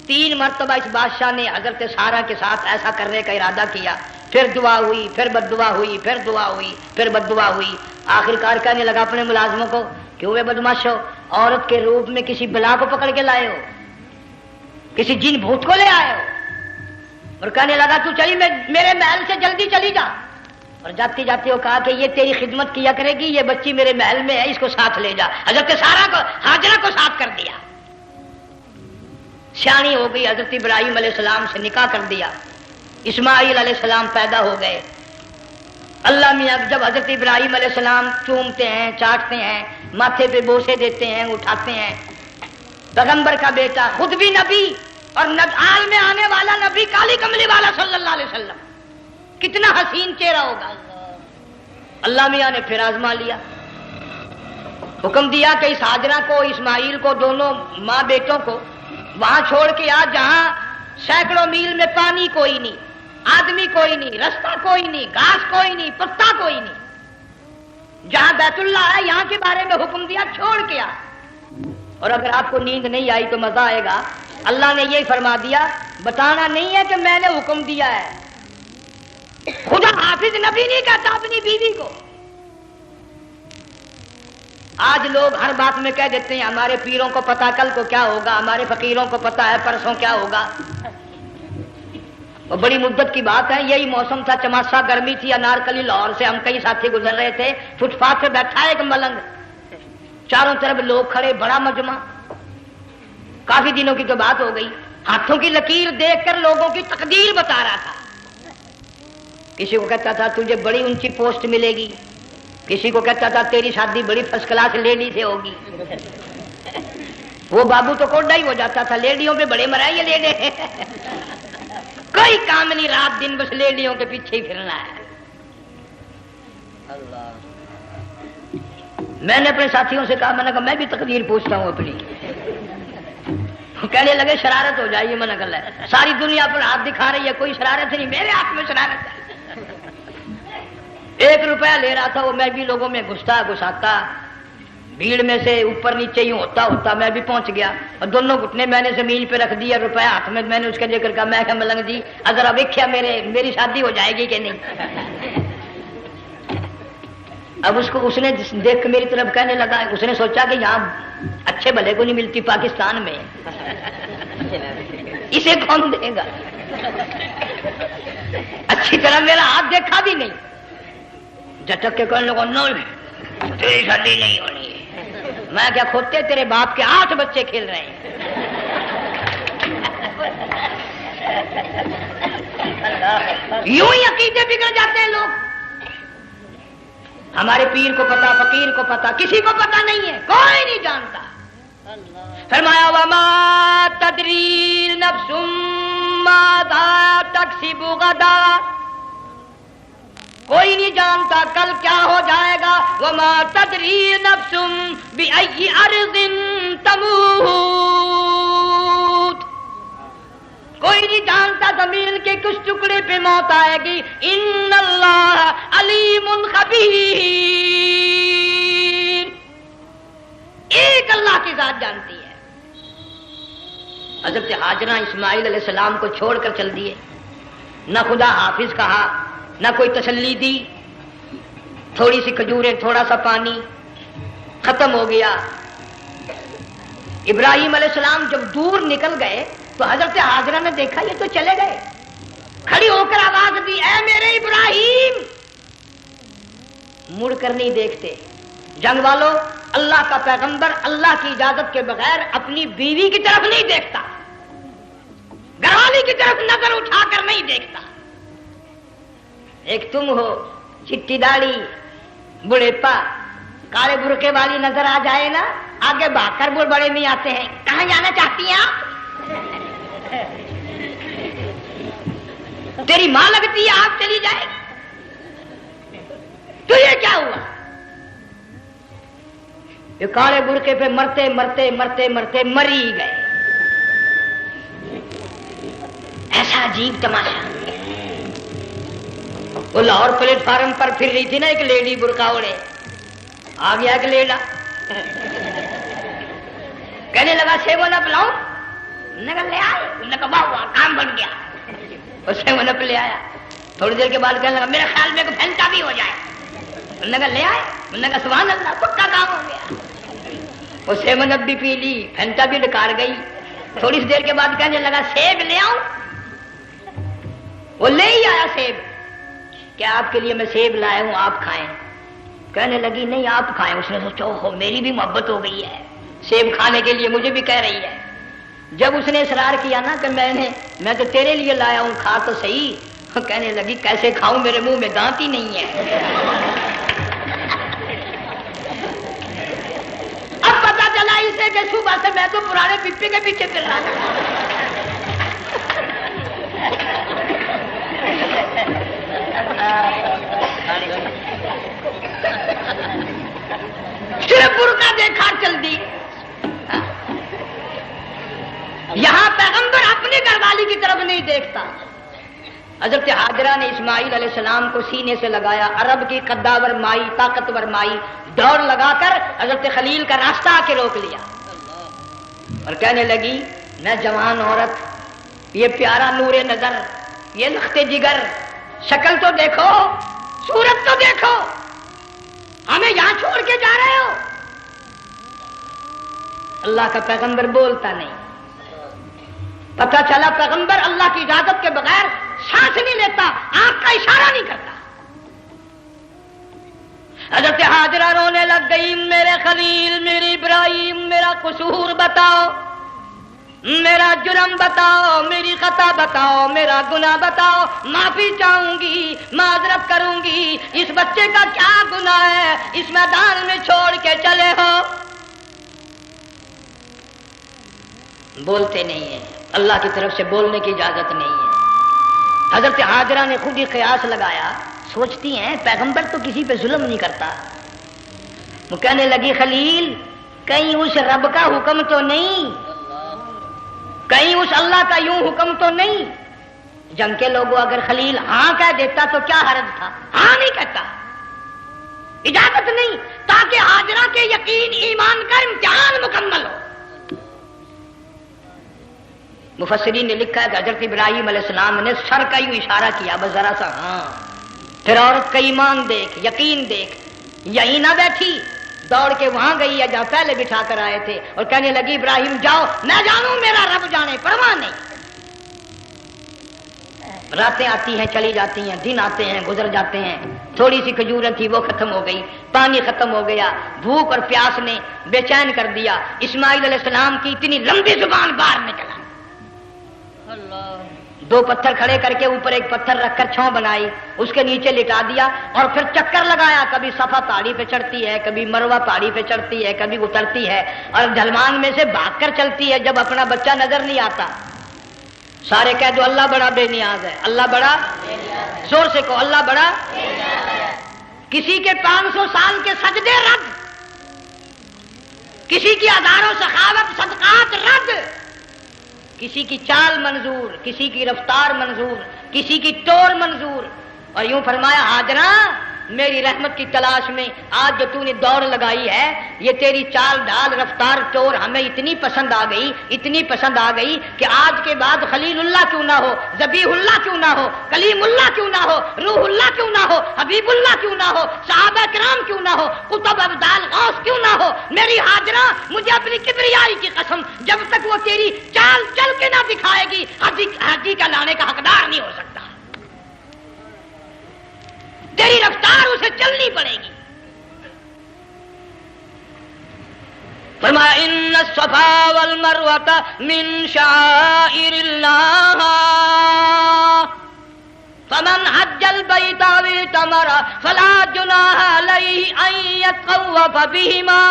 3 مرتبہ اس بادشاہ نے حضرت سارا کے ساتھ ایسا کرنے کا ارادہ کیا، پھر دعا ہوئی، پھر بد دعا ہوئی، پھر دعا ہوئی، پھر بد دعا ہوئی۔ آخر کار کہنے لگا اپنے ملازموں کو کہ ہوئے بدماش ہو، عورت کے روپ میں کسی بلا کو پکڑ کے لائے ہو، کسی جن بھوت کو لے آئے ہو۔ اور کہنے لگا تو چلی میرے محل سے جلدی چلی جا۔ اور جاتی جاتی وہ کہا کہ یہ تیری خدمت کیا کرے گی، یہ بچی میرے محل میں ہے، اس کو ساتھ لے جا۔ حضرت سارا کو، ہاجرہ کو ساتھ کر دیا۔ سیانی ہو گئی، حضرت ابراہیم علیہ السلام سے نکاح کر دیا، اسماعیل علیہ السلام پیدا ہو گئے۔ اللہ میاں جب حضرت ابراہیم علیہ السلام چومتے ہیں، چاٹتے ہیں، ماتھے پہ بوسے دیتے ہیں، اٹھاتے ہیں، پیغمبر کا بیٹا، خود بھی نبی اور آل میں آنے والا نبی، کالی کملی والا صلی اللہ علیہ وسلم، کتنا حسین چہرہ ہوگا۔ اللہ میاں نے پھر آزما لیا، حکم دیا کہ اس ہاجرہ کو، اسماعیل کو، دونوں ماں بیٹوں کو وہاں چھوڑ کے آ جہاں سینکڑوں میل میں پانی کوئی نہیں، آدمی کوئی نہیں، رستہ کوئی نہیں، گھاس کوئی نہیں، پتا کوئی نہیں، جہاں بیت اللہ ہے یہاں کے بارے میں حکم دیا چھوڑ کے آ۔ اور اگر آپ کو نیند نہیں آئی تو مزہ آئے گا، اللہ نے یہ فرما دیا، بتانا نہیں ہے کہ میں نے حکم دیا ہے۔ خدا حافظ نبی نہیں کہتا اپنی بیوی کو۔ آج لوگ ہر بات میں کہہ دیتے ہیں ہمارے پیروں کو پتا کل کو کیا ہوگا، ہمارے فقیروں کو پتا ہے پرسوں کیا ہوگا۔ وہ بڑی مدت کی بات ہے، یہی موسم تھا، چماسا گرمی تھی، انارکلی لاہور سے ہم کئی ساتھی گزر رہے تھے، فٹ پاتھ پہ بیٹھا ہے ایک ملنگ، چاروں طرف لوگ کھڑے، بڑا مجمع، کافی دنوں کی تو بات ہو گئی، ہاتھوں کی لکیر دیکھ کر لوگوں کی تقدیر بتا رہا تھا۔ کسی کو کہتا تھا تجھے بڑی اونچی پوسٹ ملے گی، کسی کو کہتا تھا تیری شادی بڑی فرسٹ کلاس لیڈی سے ہوگی۔ وہ بابو تو کوڈا ہی ہو جاتا تھا، لیڈیوں پہ بڑے مرائے یہ لیڈے، کوئی کام نہیں، رات دن بس لیڈیوں کے پیچھے ہی پھرنا ہے۔ میں نے اپنے ساتھیوں سے کہا، میں نے کہا میں بھی تقدیر پوچھتا ہوں اپنی۔ کہنے لگے شرارت ہو جائے گی، میں نے کہا ساری دنیا پر ہاتھ دکھا رہی ہے، کوئی شرارت نہیں، میرے ہاتھ میں شرارت ہے۔ 1 روپیہ لے رہا تھا وہ، میں بھی لوگوں میں گھساتا، بھیڑ میں سے اوپر نیچے ہی ہوتا میں بھی پہنچ گیا، اور دونوں گھٹنے میں نے زمین پہ رکھ دیا، روپیہ ہاتھ میں، میں نے اس کے لے کر کہا، میں کہا ملنگ جی اگر اب دیکھا میری شادی ہو جائے گی کہ نہیں۔ اب اس نے دیکھ کے میری طرف کہنے لگا، اس نے سوچا کہ یہاں اچھے بھلے کو نہیں ملتی پاکستان میں، اسے کون دے گا؟ اچھی طرح میرا ہاتھ دیکھا بھی نہیں، جھٹک کے کہنے لگا نہیں تیری شادی نہیں ہونی ہے۔ میں کیا کھوتے تیرے باپ کے 8 بچے کھیل رہے ہیں. یوں ہی عقیدے بگڑ جاتے ہیں لوگ. ہمارے پیر کو پتا، فقیر کو پتا، کسی کو پتا نہیں ہے، کوئی نہیں جانتا. فرمایا وما تدری نفس ماذا تکسب غدا، کوئی نہیں جانتا کل کیا ہو جائے گا. وما تدری نفس بأی ارض تموت، کوئی نہیں جانتا زمین کے کس ٹکڑے پہ موت آئے گی. ان اللہ علیم خبیر، ایک اللہ کی ذات جانتی ہے. حضرت ہاجرہ اسماعیل علیہ السلام کو چھوڑ کر چل دیے، نہ خدا حافظ کہا، نہ کوئی تسلی دی. تھوڑی سی کھجوریں، تھوڑا سا پانی، ختم ہو گیا. ابراہیم علیہ السلام جب دور نکل گئے تو حضرت ہاجرہ نے دیکھا یہ تو چلے گئے. کھڑی ہو کر آواز دی، اے میرے ابراہیم. مڑ کر نہیں دیکھتے. جنگ والوں، اللہ کا پیغمبر اللہ کی اجازت کے بغیر اپنی بیوی کی طرف نہیں دیکھتا، گھر والی کی طرف نظر اٹھا کر نہیں دیکھتا. ایک تم ہو، چٹی داڑھی، بڑھے پا، کالے برقعے والی نظر آ جائے نا، آگے بھاگ کر بڑے نہیں آتے ہیں. کہاں جانا چاہتی ہیں آپ؟ تیری ماں لگتی ہے آپ چلی جائے. تو یہ کیا ہوا؟ یہ کالے برقعے پہ مرتے مرتے مرتے مرتے مر ہی گئے. ایسا عجیب تماشا. وہ لاہور پلیٹ فارم پر پھر رہی تھی نا ایک لیڈی برقع اوڑے، آ گیا ایک لیڈا، کہنے لگا سیب و نپ لاؤں؟ نے کہا لے آئے. نے کہا واہ واہ کام بن گیا. وہ سیب و نپ لے آیا. تھوڑی دیر کے بعد کہنے لگا میرے خیال میں کوئی پھینٹا بھی ہو جائے. نے کہا لے آئے. نے کہا سبحان اللہ پکا کام ہو گیا. وہ سیب و نپ بھی پی لی، پھینٹا بھی ڈکار گئی. تھوڑی سی دیر کے بعد کہنے لگا سیب لے آؤں؟ وہ لے ہی آیا سیب. کیا آپ کے لیے میں سیب لایا ہوں آپ کھائیں؟ کہنے لگی نہیں آپ کھائیں. اس نے سوچا ہو میری بھی محبت ہو گئی ہے، سیب کھانے کے لیے مجھے بھی کہہ رہی ہے. جب اس نے اصرار کیا نا کہ میں تو تیرے لیے لایا ہوں، کھا تو صحیح. کہنے لگی کیسے کھاؤں، میرے منہ میں دانت ہی نہیں ہے. اب پتا چلا اسے کہ صبح سے میں تو پرانے پپی کے پیچھے پھر رہا تھا. صرف برقع دیکھا چل دی. یہاں پیغمبر اپنے گھر والی کی طرف نہیں دیکھتا. حضرت ہاجرہ نے اسماعیل علیہ السلام کو سینے سے لگایا. عرب کی قداور مائی، طاقتور مائی، دوڑ لگا کر حضرت خلیل کا راستہ آ کے روک لیا اور کہنے لگی میں جوان عورت، یہ پیارا نور نظر، یہ لخت جگر، شکل تو دیکھو، صورت تو دیکھو، ہمیں یہاں چھوڑ کے جا رہے ہو؟ اللہ کا پیغمبر بولتا نہیں. پتہ چلا پیغمبر اللہ کی اجازت کے بغیر سانس نہیں لیتا، آنکھ کا اشارہ نہیں کرتا. حضرت ہاجرہ رونے لگ گئی، میرے خلیل، میرے ابراہیم، میرا قصور بتاؤ، میرا جرم بتاؤ، میری خطا بتاؤ، میرا گناہ بتاؤ، معافی چاہوں گی، معذرت کروں گی. اس بچے کا کیا گناہ ہے اس میدان میں چھوڑ کے چلے ہو؟ بولتے نہیں ہیں، اللہ کی طرف سے بولنے کی اجازت نہیں ہے. حضرت ہاجرہ نے خود ہی قیاس لگایا، سوچتی ہیں پیغمبر تو کسی پہ ظلم نہیں کرتا. وہ کہنے لگی خلیل کہیں اس رب کا حکم تو نہیں، کہیں اس اللہ کا یوں حکم تو نہیں. جنگ کے لوگوں اگر خلیل ہاں کہہ دیتا تو کیا حرج تھا؟ ہاں نہیں کہتا، اجازت نہیں، تاکہ ہاجرہ کے یقین ایمان کا امتحان مکمل ہو. مفسرین نے لکھا ہے کہ حضرت ابراہیم علیہ السلام نے سر کا یوں اشارہ کیا بس ذرا سا، ہاں. پھر عورت کا ایمان دیکھ، یقین دیکھ، یہی نہ بیٹھی، دوڑ کے وہاں گئی ہے جہاں پہلے بٹھا کر آئے تھے اور کہنے لگی ابراہیم جاؤ، میں جانوں میرا رب جانے، پرواہ نہیں. راتیں آتی ہیں چلی جاتی ہیں، دن آتے ہیں گزر جاتے ہیں، تھوڑی سی کھجوریں تھی وہ ختم ہو گئی، پانی ختم ہو گیا، بھوک اور پیاس نے بے چین کر دیا، اسماعیل علیہ السلام کی اتنی لمبی زبان باہر نکلا، دو پتھر کھڑے کر کے اوپر ایک پتھر رکھ کر چھاؤں بنائی، اس کے نیچے لٹا دیا اور پھر چکر لگایا، کبھی صفا پہاڑی پہ چڑھتی ہے، کبھی مروہ پہاڑی پہ چڑھتی ہے، کبھی اترتی ہے اور ڈھلوان میں سے بھاگ کر چلتی ہے، جب اپنا بچہ نظر نہیں آتا سارے کہہ دو اللہ بڑا بے نیاز ہے، اللہ بڑا زور سے کہو اللہ بڑا، کسی کے 500 سال کے سجدے رد، کسی کی ہزاروں سخاوت صدقات رد، کسی کی چال منظور، کسی کی رفتار منظور، کسی کی ٹور منظور، اور یوں فرمایا ہاجرہ میری رحمت کی تلاش میں آج جو تو نے دوڑ لگائی ہے، یہ تیری چال ڈال رفتار ٹور ہمیں اتنی پسند آ گئی، اتنی پسند آ گئی کہ آج کے بعد خلیل اللہ کیوں نہ ہو، ذبیح اللہ کیوں نہ ہو، کلیم اللہ کیوں نہ ہو، روح اللہ کیوں نہ ہو، حبیب اللہ کیوں نہ ہو، صحابہ کرام کیوں نہ ہو، قطب ابدال غوث کیوں نہ ہو، میری ہاجرہ مجھے اپنی کبریائی کی قسم جب تک وہ تیری چال چل کے نہ دکھائے گی حاجی کا لانے کا حقدار نہیں ہو سکتا، تیری رفتار اسے چلنی پڑے گی۔ فرمایا ان الصفا والمروۃ من شعائر اللہ فمن حج البیت او اعتمر فلا جناح علیہ ان یطوف بہما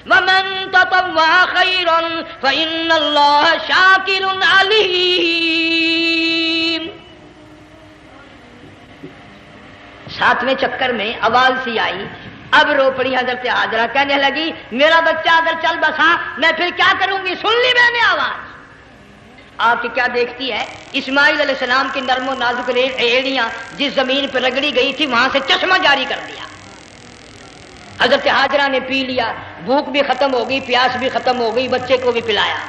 ومن تطوع خیرا فإن اللہ شاکر علیم۔ ساتویں چکر میں آواز سی آئی، اب رو پڑی حضرت ہاجرہ، کہنے لگی میرا بچہ اگر چل بسا میں پھر کیا کروں گی، سن لی میں نے آواز۔ آپ کی کیا دیکھتی ہے، اسماعیل علیہ السلام کی نرم و نازک ایڑیاں جس زمین پہ رگڑی گئی تھی وہاں سے چشمہ جاری کر دیا، حضرت ہاجرہ نے پی لیا، بھوک بھی ختم ہو گئی، پیاس بھی ختم ہو گئی، بچے کو بھی پلایا۔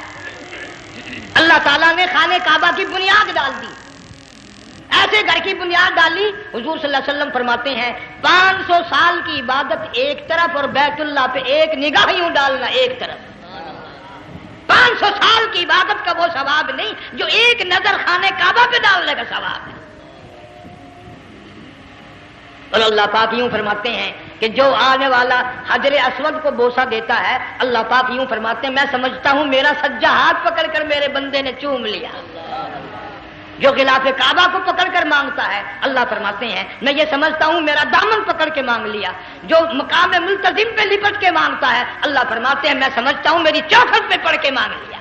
اللہ تعالیٰ نے خانہ کعبہ کی بنیاد ڈال دی، ایسے گھر کی بنیاد ڈالی، حضور صلی اللہ علیہ وسلم فرماتے ہیں 500 سال کی عبادت ایک طرف اور بیت اللہ پہ ایک نگاہ یوں ڈالنا ایک طرف، 500 سال کی عبادت کا وہ ثواب نہیں جو ایک نظر خانہ کعبہ پہ ڈالنے کا ثواب ہے۔ اور اللہ پاک یوں فرماتے ہیں کہ جو آنے والا حجر اسود کو بوسہ دیتا ہے، اللہ پاک یوں فرماتے ہیں میں سمجھتا ہوں میرا سجا ہاتھ پکڑ کر میرے بندے نے چوم لیا، جو غلاف کعبہ کو پکڑ کر مانگتا ہے اللہ فرماتے ہیں میں یہ سمجھتا ہوں میرا دامن پکڑ کے مانگ لیا، جو مقام ملتزم پہ لپٹ کے مانگتا ہے اللہ فرماتے ہیں میں سمجھتا ہوں میری چوکھٹ پہ پڑھ کے مانگ لیا۔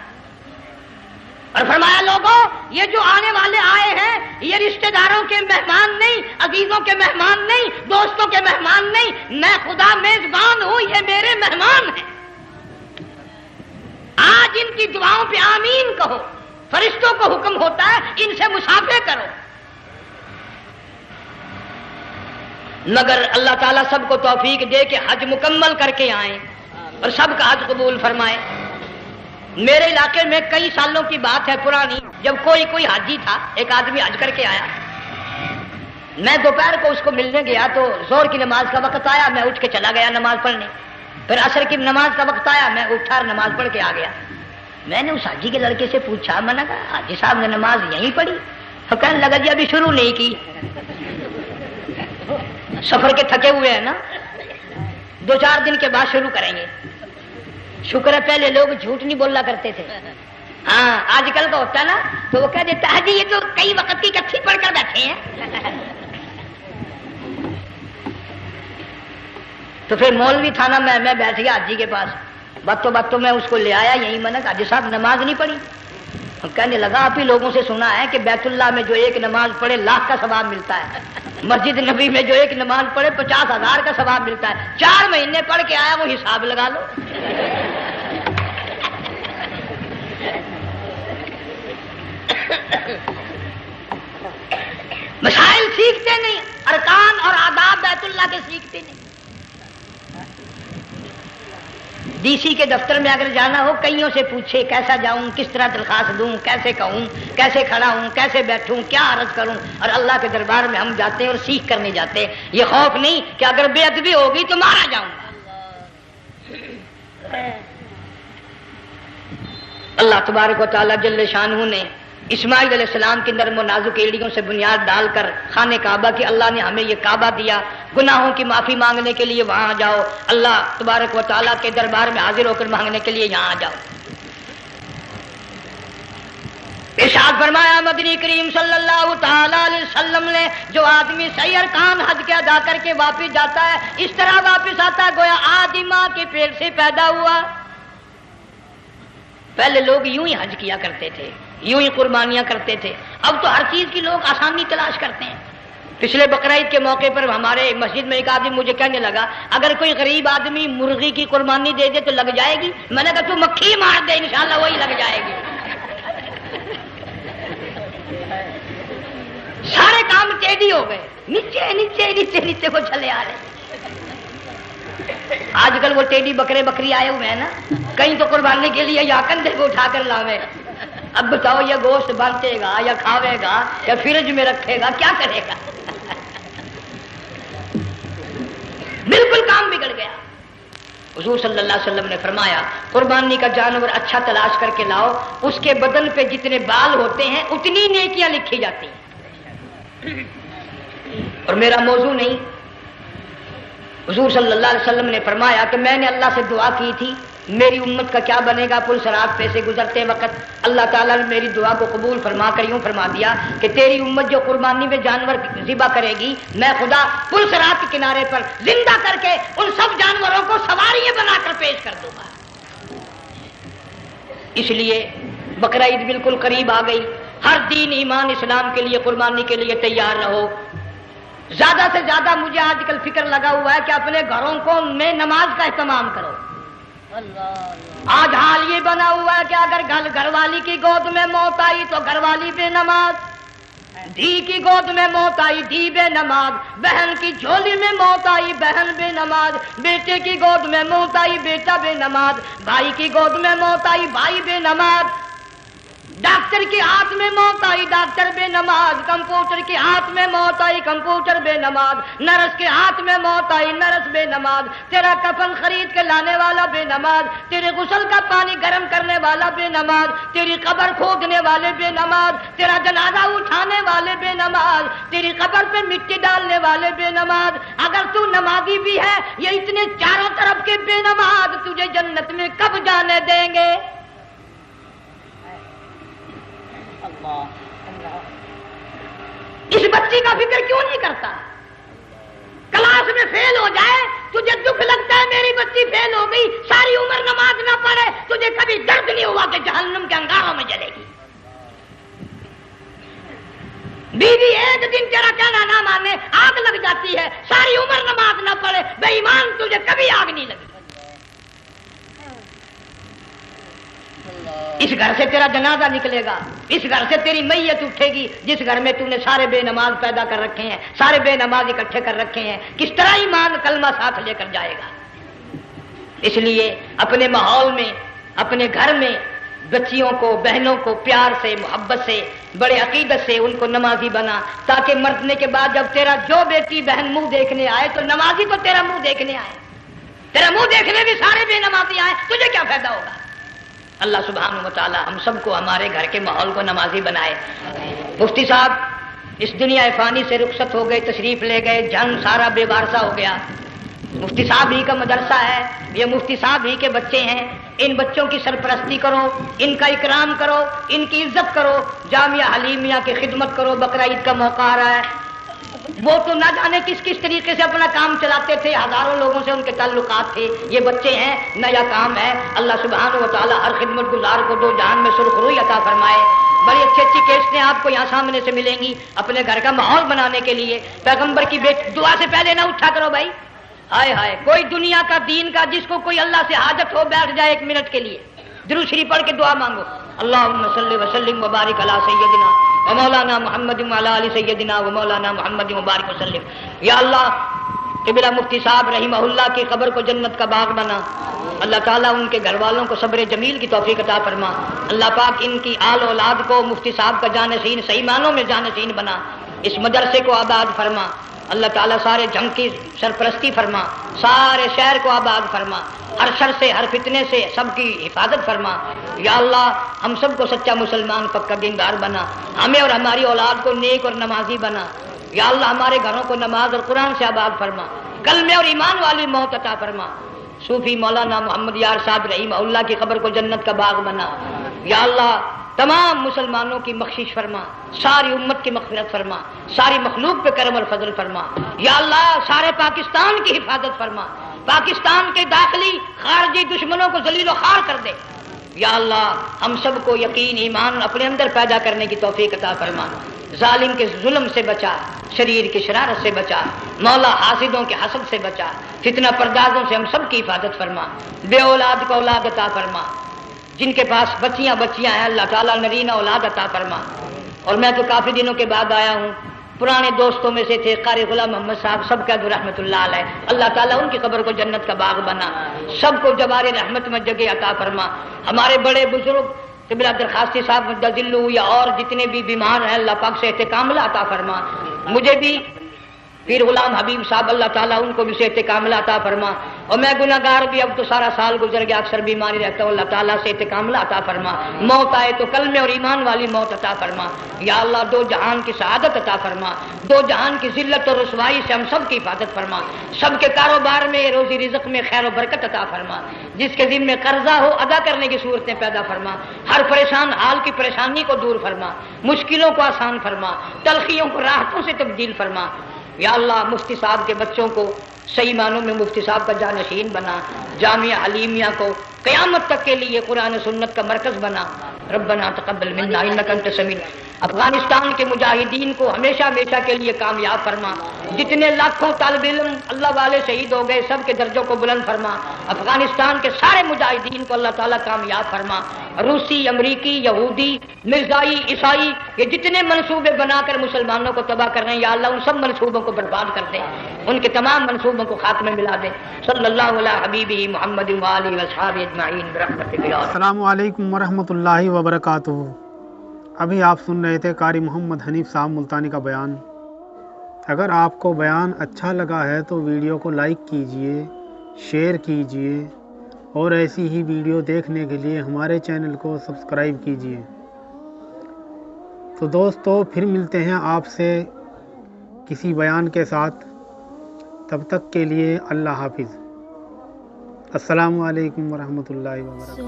اور فرمایا لوگوں یہ جو آنے والے آئے ہیں یہ رشتہ داروں کے مہمان نہیں، عزیزوں کے مہمان نہیں، دوستوں کے مہمان نہیں، میں خدا میزبان ہوں، یہ میرے مہمان ہیں، آج ان کی دعاؤں پہ آمین کہو، فرشتوں کو حکم ہوتا ہے ان سے مسافے کرو، مگر اللہ تعالیٰ سب کو توفیق دے کہ حج مکمل کر کے آئیں اور سب کا حج قبول فرمائے۔ میرے علاقے میں کئی سالوں کی بات ہے پرانی، جب کوئی حاجی تھا، ایک آدمی حج کر کے آیا، میں دوپہر کو اس کو ملنے گیا تو زور کی نماز کا وقت آیا، میں اٹھ کے چلا گیا نماز پڑھنے، پھر عصر کی نماز کا وقت آیا، میں اٹھا اور نماز پڑھ کے آ گیا۔ میں نے اس حاجی کے لڑکے سے پوچھا، میں نے کہا حاجی صاحب نے نماز یہیں پڑھی؟ تو کہنے لگا جی ابھی شروع نہیں کی، سفر کے تھکے ہوئے ہیں نا، 2-4 دن کے بعد شروع کریں گے۔ شکر ہے پہلے لوگ جھوٹ نہیں بولنا کرتے تھے، ہاں آج کل کا ہوتا ہے نا تو وہ کہہ دیتا ہے جی یہ تو کئی وقت کی کچھی پڑھ کر بیٹھے ہیں۔ تو پھر مولوی تھا نا، میں بیٹھ گیا حاجی کے پاس، باتوں میں اس کو لے آیا، یہی میں نے کہا حاجی صاحب نماز نہیں پڑھی؟ کہنے لگا آپ ہی لوگوں سے سنا ہے کہ بیت اللہ میں جو ایک نماز پڑھے 1,00,000 کا ثواب ملتا ہے، مسجد نبی میں جو ایک نماز پڑھے 50,000 کا ثواب ملتا ہے، 4 مہینے پڑھ کے آیا، وہ حساب لگا لو۔ مسائل سیکھتے نہیں، ارکان اور آداب بیت اللہ کے سیکھتے نہیں۔ ڈی سی کے دفتر میں اگر جانا ہو کئیوں سے پوچھے کیسا جاؤں، کس طرح درخواست دوں، کیسے کہوں، کیسے کھڑا ہوں، کیسے بیٹھوں، کیا عرض کروں، اور اللہ کے دربار میں ہم جاتے ہیں اور سیکھ کرنے جاتے ہیں، یہ خوف نہیں کہ اگر بے ادبی ہوگی تو مارا جاؤں گا۔ اللہ تبارک و تعالیٰ جل شانہ نے اسماعیل علیہ السلام کی نرم و نازک ایڑیوں سے بنیاد ڈال کر خانہ کعبہ کی اللہ نے ہمیں یہ کعبہ دیا، گناہوں کی معافی مانگنے کے لیے وہاں جاؤ، اللہ تبارک و تعالیٰ کے دربار میں حاضر ہو کر مانگنے کے لیے یہاں جاؤ۔ ارشاد فرمایا مدنی کریم صلی اللہ تعالی علیہ وسلم نے، جو آدمی صحیح ارکان حج کے ادا کر کے واپس جاتا ہے اس طرح واپس آتا ہے گویا آدمی ماں کے پیٹ سے پیدا ہوا۔ پہلے لوگ یوں ہی حج کیا کرتے تھے، یوں ہی قربانیاں کرتے تھے، اب تو ہر چیز کی لوگ آسانی تلاش کرتے ہیں۔ پچھلے بقرعید کے موقع پر ہمارے مسجد میں ایک آدمی مجھے کہنے لگا اگر کوئی غریب آدمی مرغی کی قربانی دے دے تو لگ جائے گی؟ میں نے کہا تو مکھی مار دے انشاءاللہ وہی لگ جائے گی۔ سارے کام ٹیڑھی ہو گئے، نیچے نیچے نیچے نیچے کو چلے آ رہے۔ آج کل وہ ٹیڑھی بکرے بکری آئے ہوئے ہیں نا، کہیں تو قربانی کے لیے یا کندھے کو اٹھا کر لاوے۔ اب بتاؤ یہ گوشت بانٹے گا یا کھاوے گا یا فریج میں رکھے گا، کیا کرے گا؟ بالکل کام بگڑ گیا۔ حضور صلی اللہ علیہ وسلم نے فرمایا قربانی کا جانور اچھا تلاش کر کے لاؤ، اس کے بدن پہ جتنے بال ہوتے ہیں اتنی نیکیاں لکھی جاتی ہیں۔ اور میرا موضوع نہیں، حضور صلی اللہ علیہ وسلم نے فرمایا کہ میں نے اللہ سے دعا کی تھی میری امت کا کیا بنے گا، پل صراط پہ سے گزرتے وقت اللہ تعالیٰ نے میری دعا کو قبول فرما کر یوں فرما دیا کہ تیری امت جو قربانی میں جانور ذبح کرے گی میں خدا پل صراط کے کنارے پر زندہ کر کے ان سب جانوروں کو سواریاں بنا کر پیش کر دوں گا۔ اس لیے بقرعید بالکل قریب آ گئی، ہر دین ایمان اسلام کے لیے قربانی کے لیے تیار رہو۔ زیادہ سے زیادہ مجھے آج کل فکر لگا ہوا ہے کہ اپنے گھروں کو میں نماز کا اہتمام کرو۔ آج حال یہ بنا ہوا ہے کہ اگر گھر والی کی گود میں موت آئی تو گھر والی بے نماز، دھی کی گود میں موت آئی دھی بے نماز، بہن کی جھولی میں موت آئی بہن بے نماز، بیٹے کی گود میں موت آئی بیٹا بے نماز، بھائی کی گود میں موت آئی بھائی بے نماز، ڈاکٹر کے ہاتھ میں موت آئی ڈاکٹر بے نماز، کمپیوٹر کے ہاتھ میں موت آئی کمپیوٹر بے نماز، نرس کے ہاتھ میں موت آئی نرس بے نماز، تیرا کفن خرید کے لانے والا بے نماز، تیرے غسل کا پانی گرم کرنے والا بے نماز، تیری قبر کھودنے والے بے نماز، تیرا جنازہ اٹھانے والے بے نماز، تیری قبر پہ مٹی ڈالنے والے بے نماز۔ اگر تو نمازی بھی ہے یہ اتنے چاروں طرف کے بے نماز تجھے جنت میں کب جانے دیں گے؟ اس بچی کا فکر کیوں نہیں کرتا؟ کلاس میں فیل ہو جائے تجھے دکھ لگتا ہے میری بچی فیل ہو گئی، ساری عمر نماز نہ پڑھے تجھے کبھی درد نہیں ہوا کہ جہنم کے انگاروں میں جلے گی۔ بیوی ایک دن تیرا کہنا نہ مانے آگ لگ جاتی ہے، ساری عمر نماز نہ پڑھے بے ایمان تجھے کبھی آگ نہیں لگی۔ اس گھر سے تیرا جنازہ نکلے گا، اس گھر سے تیری میت اٹھے گی جس گھر میں تو نے سارے بے نماز پیدا کر رکھے ہیں، سارے بے نماز اکٹھے کر رکھے ہیں، کس طرح ایمان کلمہ ساتھ لے کر جائے گا؟ اس لیے اپنے ماحول میں اپنے گھر میں بچیوں کو بہنوں کو پیار سے محبت سے بڑے عقیدت سے ان کو نمازی بنا، تاکہ مرنے کے بعد جب تیرا جو بیٹی بہن منہ دیکھنے آئے تو نمازی تو تیرا منہ دیکھنے آئے، تیرا منہ دیکھنے بھی سارے بے نمازی آئے، تجھے کیا فائدہ ہوگا؟ اللہ سبحانہ و تعالی ہم سب کو ہمارے گھر کے ماحول کو نمازی بنائے۔ مفتی صاحب اس دنیا فانی سے رخصت ہو گئے، تشریف لے گئے، جان سارا بے وارثہ ہو گیا۔ مفتی صاحب ہی کا مدرسہ ہے، یہ مفتی صاحب ہی کے بچے ہیں، ان بچوں کی سرپرستی کرو، ان کا اکرام کرو، ان کی عزت کرو، جامعہ حلیمیہ کی خدمت کرو۔ بقرعید کا موقع آ رہا ہے، وہ تو نہ جانے کس کس طریقے سے اپنا کام چلاتے تھے، ہزاروں لوگوں سے ان کے تعلقات تھے، یہ بچے ہیں نیا کام ہے۔ اللہ سبحانہ و تعالی ہر خدمت گزار کو دو جہان میں سرخ روئی عطا فرمائے۔ بڑی اچھی کیسٹیں آپ کو یہاں سامنے سے ملیں گی اپنے گھر کا ماحول بنانے کے لیے۔ پیغمبر کی دعا سے پہلے نہ اٹھا کرو بھائی، ہائے ہائے کوئی دنیا کا دین کا جس کو کوئی اللہ سے حاجت ہو بیٹھ جائے ایک منٹ کے لیے، درود شریف پڑھ کے دعا مانگو، اللہم صلی وسلم وبارک علی سیدنا و مولانا محمد وعلی آل سیدنا و مولانا محمد مبارک وسلم۔ یا اللہ قبلہ مفتی صاحب رحمہ اللہ کی قبر کو جنت کا باغ بنا، اللہ تعالیٰ ان کے گھر والوں کو صبر جمیل کی توفیق عطا فرما، اللہ پاک ان کی آل اولاد کو مفتی صاحب کا جانشین صحیح معنوں میں جانشین بنا، اس مدرسے کو آباد فرما، اللہ تعالیٰ سارے جنگ کی سرپرستی فرما، سارے شہر کو آباد فرما، ہر شر سے ہر فتنے سے سب کی حفاظت فرما۔ یا اللہ ہم سب کو سچا مسلمان پکا دیندار بنا، ہمیں اور ہماری اولاد کو نیک اور نمازی بنا۔ یا اللہ ہمارے گھروں کو نماز اور قرآن سے آباد فرما، کلمے اور ایمان والی موت عطا فرما۔ صوفی مولانا محمد یار صاحب رحمہ اللہ کی قبر کو جنت کا باغ بنا۔ یا اللہ تمام مسلمانوں کی بخشش فرما، ساری امت کی مغفرت فرما، ساری مخلوق پہ کرم اور فضل فرما۔ یا اللہ سارے پاکستان کی حفاظت فرما، پاکستان کے داخلی خارجی دشمنوں کو ذلیل و خوار کر دے۔ یا اللہ ہم سب کو یقین ایمان اپنے اندر پیدا کرنے کی توفیق عطا فرما، ظالم کے ظلم سے بچا، شریر کی شرارت سے بچا، مولا حاسدوں کے حسد سے بچا، فتنہ پردازوں سے ہم سب کی حفاظت فرما، بے اولاد کو اولاد عطا فرما، جن کے پاس بچیاں ہیں اللہ تعالیٰ نرینہ اولاد عطا فرما۔ اور میں تو کافی دنوں کے بعد آیا ہوں، پرانے دوستوں میں سے تھے قاری غلام محمد صاحب سب کا رحمۃ اللہ علیہ، اللہ تعالیٰ ان کی قبر کو جنت کا باغ بنا، سب کو جوار رحمت میں جگہ عطا فرما۔ ہمارے بڑے بزرگ قبلہ درخواستی صاحب مدذلو یا اور جتنے بھی بیمار ہیں اللہ پاک سے صحت کاملہ عطا فرما۔ مجھے بھی پیر غلام حبیب صاحب اللہ تعالیٰ ان کو بھی صحت کاملہ عطا فرما، اور میں گناہ گار بھی اب تو سارا سال گزر گیا اکثر بیماری رہتا ہوں، اللہ تعالیٰ صحت کاملہ عطا فرما، موت آئے تو کلمے اور ایمان والی موت عطا فرما۔ یا اللہ دو جہان کی سعادت عطا فرما، دو جہان کی ذلت اور رسوائی سے ہم سب کی حفاظت فرما، سب کے کاروبار میں روزی رزق میں خیر و برکت عطا فرما، جس کے ذمہ قرضہ ہو ادا کرنے کی صورتیں پیدا فرما، ہر پریشان حال کی پریشانی کو دور فرما، مشکلوں کو آسان فرما، تلخیوں کو راحتوں سے تبدیل فرما۔ یا اللہ مفتی صاحب کے بچوں کو صحیح معنوں میں مفتی صاحب کا جانشین بنا، جامعہ حلیمیہ کو قیامت تک کے لیے قرآن و سنت کا مرکز بنا۔ ربنا تقبل منا انک انت السمیع۔ افغانستان کے مجاہدین کو ہمیشہ ہمیشہ کے لیے کامیاب فرما، جتنے لاکھوں طالب علم اللہ والے شہید ہو گئے سب کے درجوں کو بلند فرما، افغانستان کے سارے مجاہدین کو اللہ تعالیٰ کامیاب فرما۔ روسی، امریکی، یہودی، مرزائی، عیسائی یہ جتنے منصوبے بنا کر مسلمانوں کو تباہ کر رہے ہیں یا اللہ ان سب منصوبوں کو برباد کر دے، ان کے تمام منصوبوں کو خاتمے ملا دے۔ صلی اللہ علیہ حبیبہ محمد وآلہ وصحبہ اجمعین برحمتک یا السلام علیکم ورحمۃ اللہ وبرکاتہ۔ ابھی آپ سن رہے تھے قاری محمد حنیف صاحب ملتانی کا بیان۔ اگر آپ کو بیان اچھا لگا ہے تو ویڈیو کو لائک کیجئے، شیئر کیجئے، اور ایسی ہی ویڈیو دیکھنے کے لیے ہمارے چینل کو سبسکرائب کیجئے۔ تو دوستو پھر ملتے ہیں آپ سے کسی بیان کے ساتھ، تب تک کے لیے اللہ حافظ۔ السلام علیکم ورحمۃ اللہ وبرکاتہ۔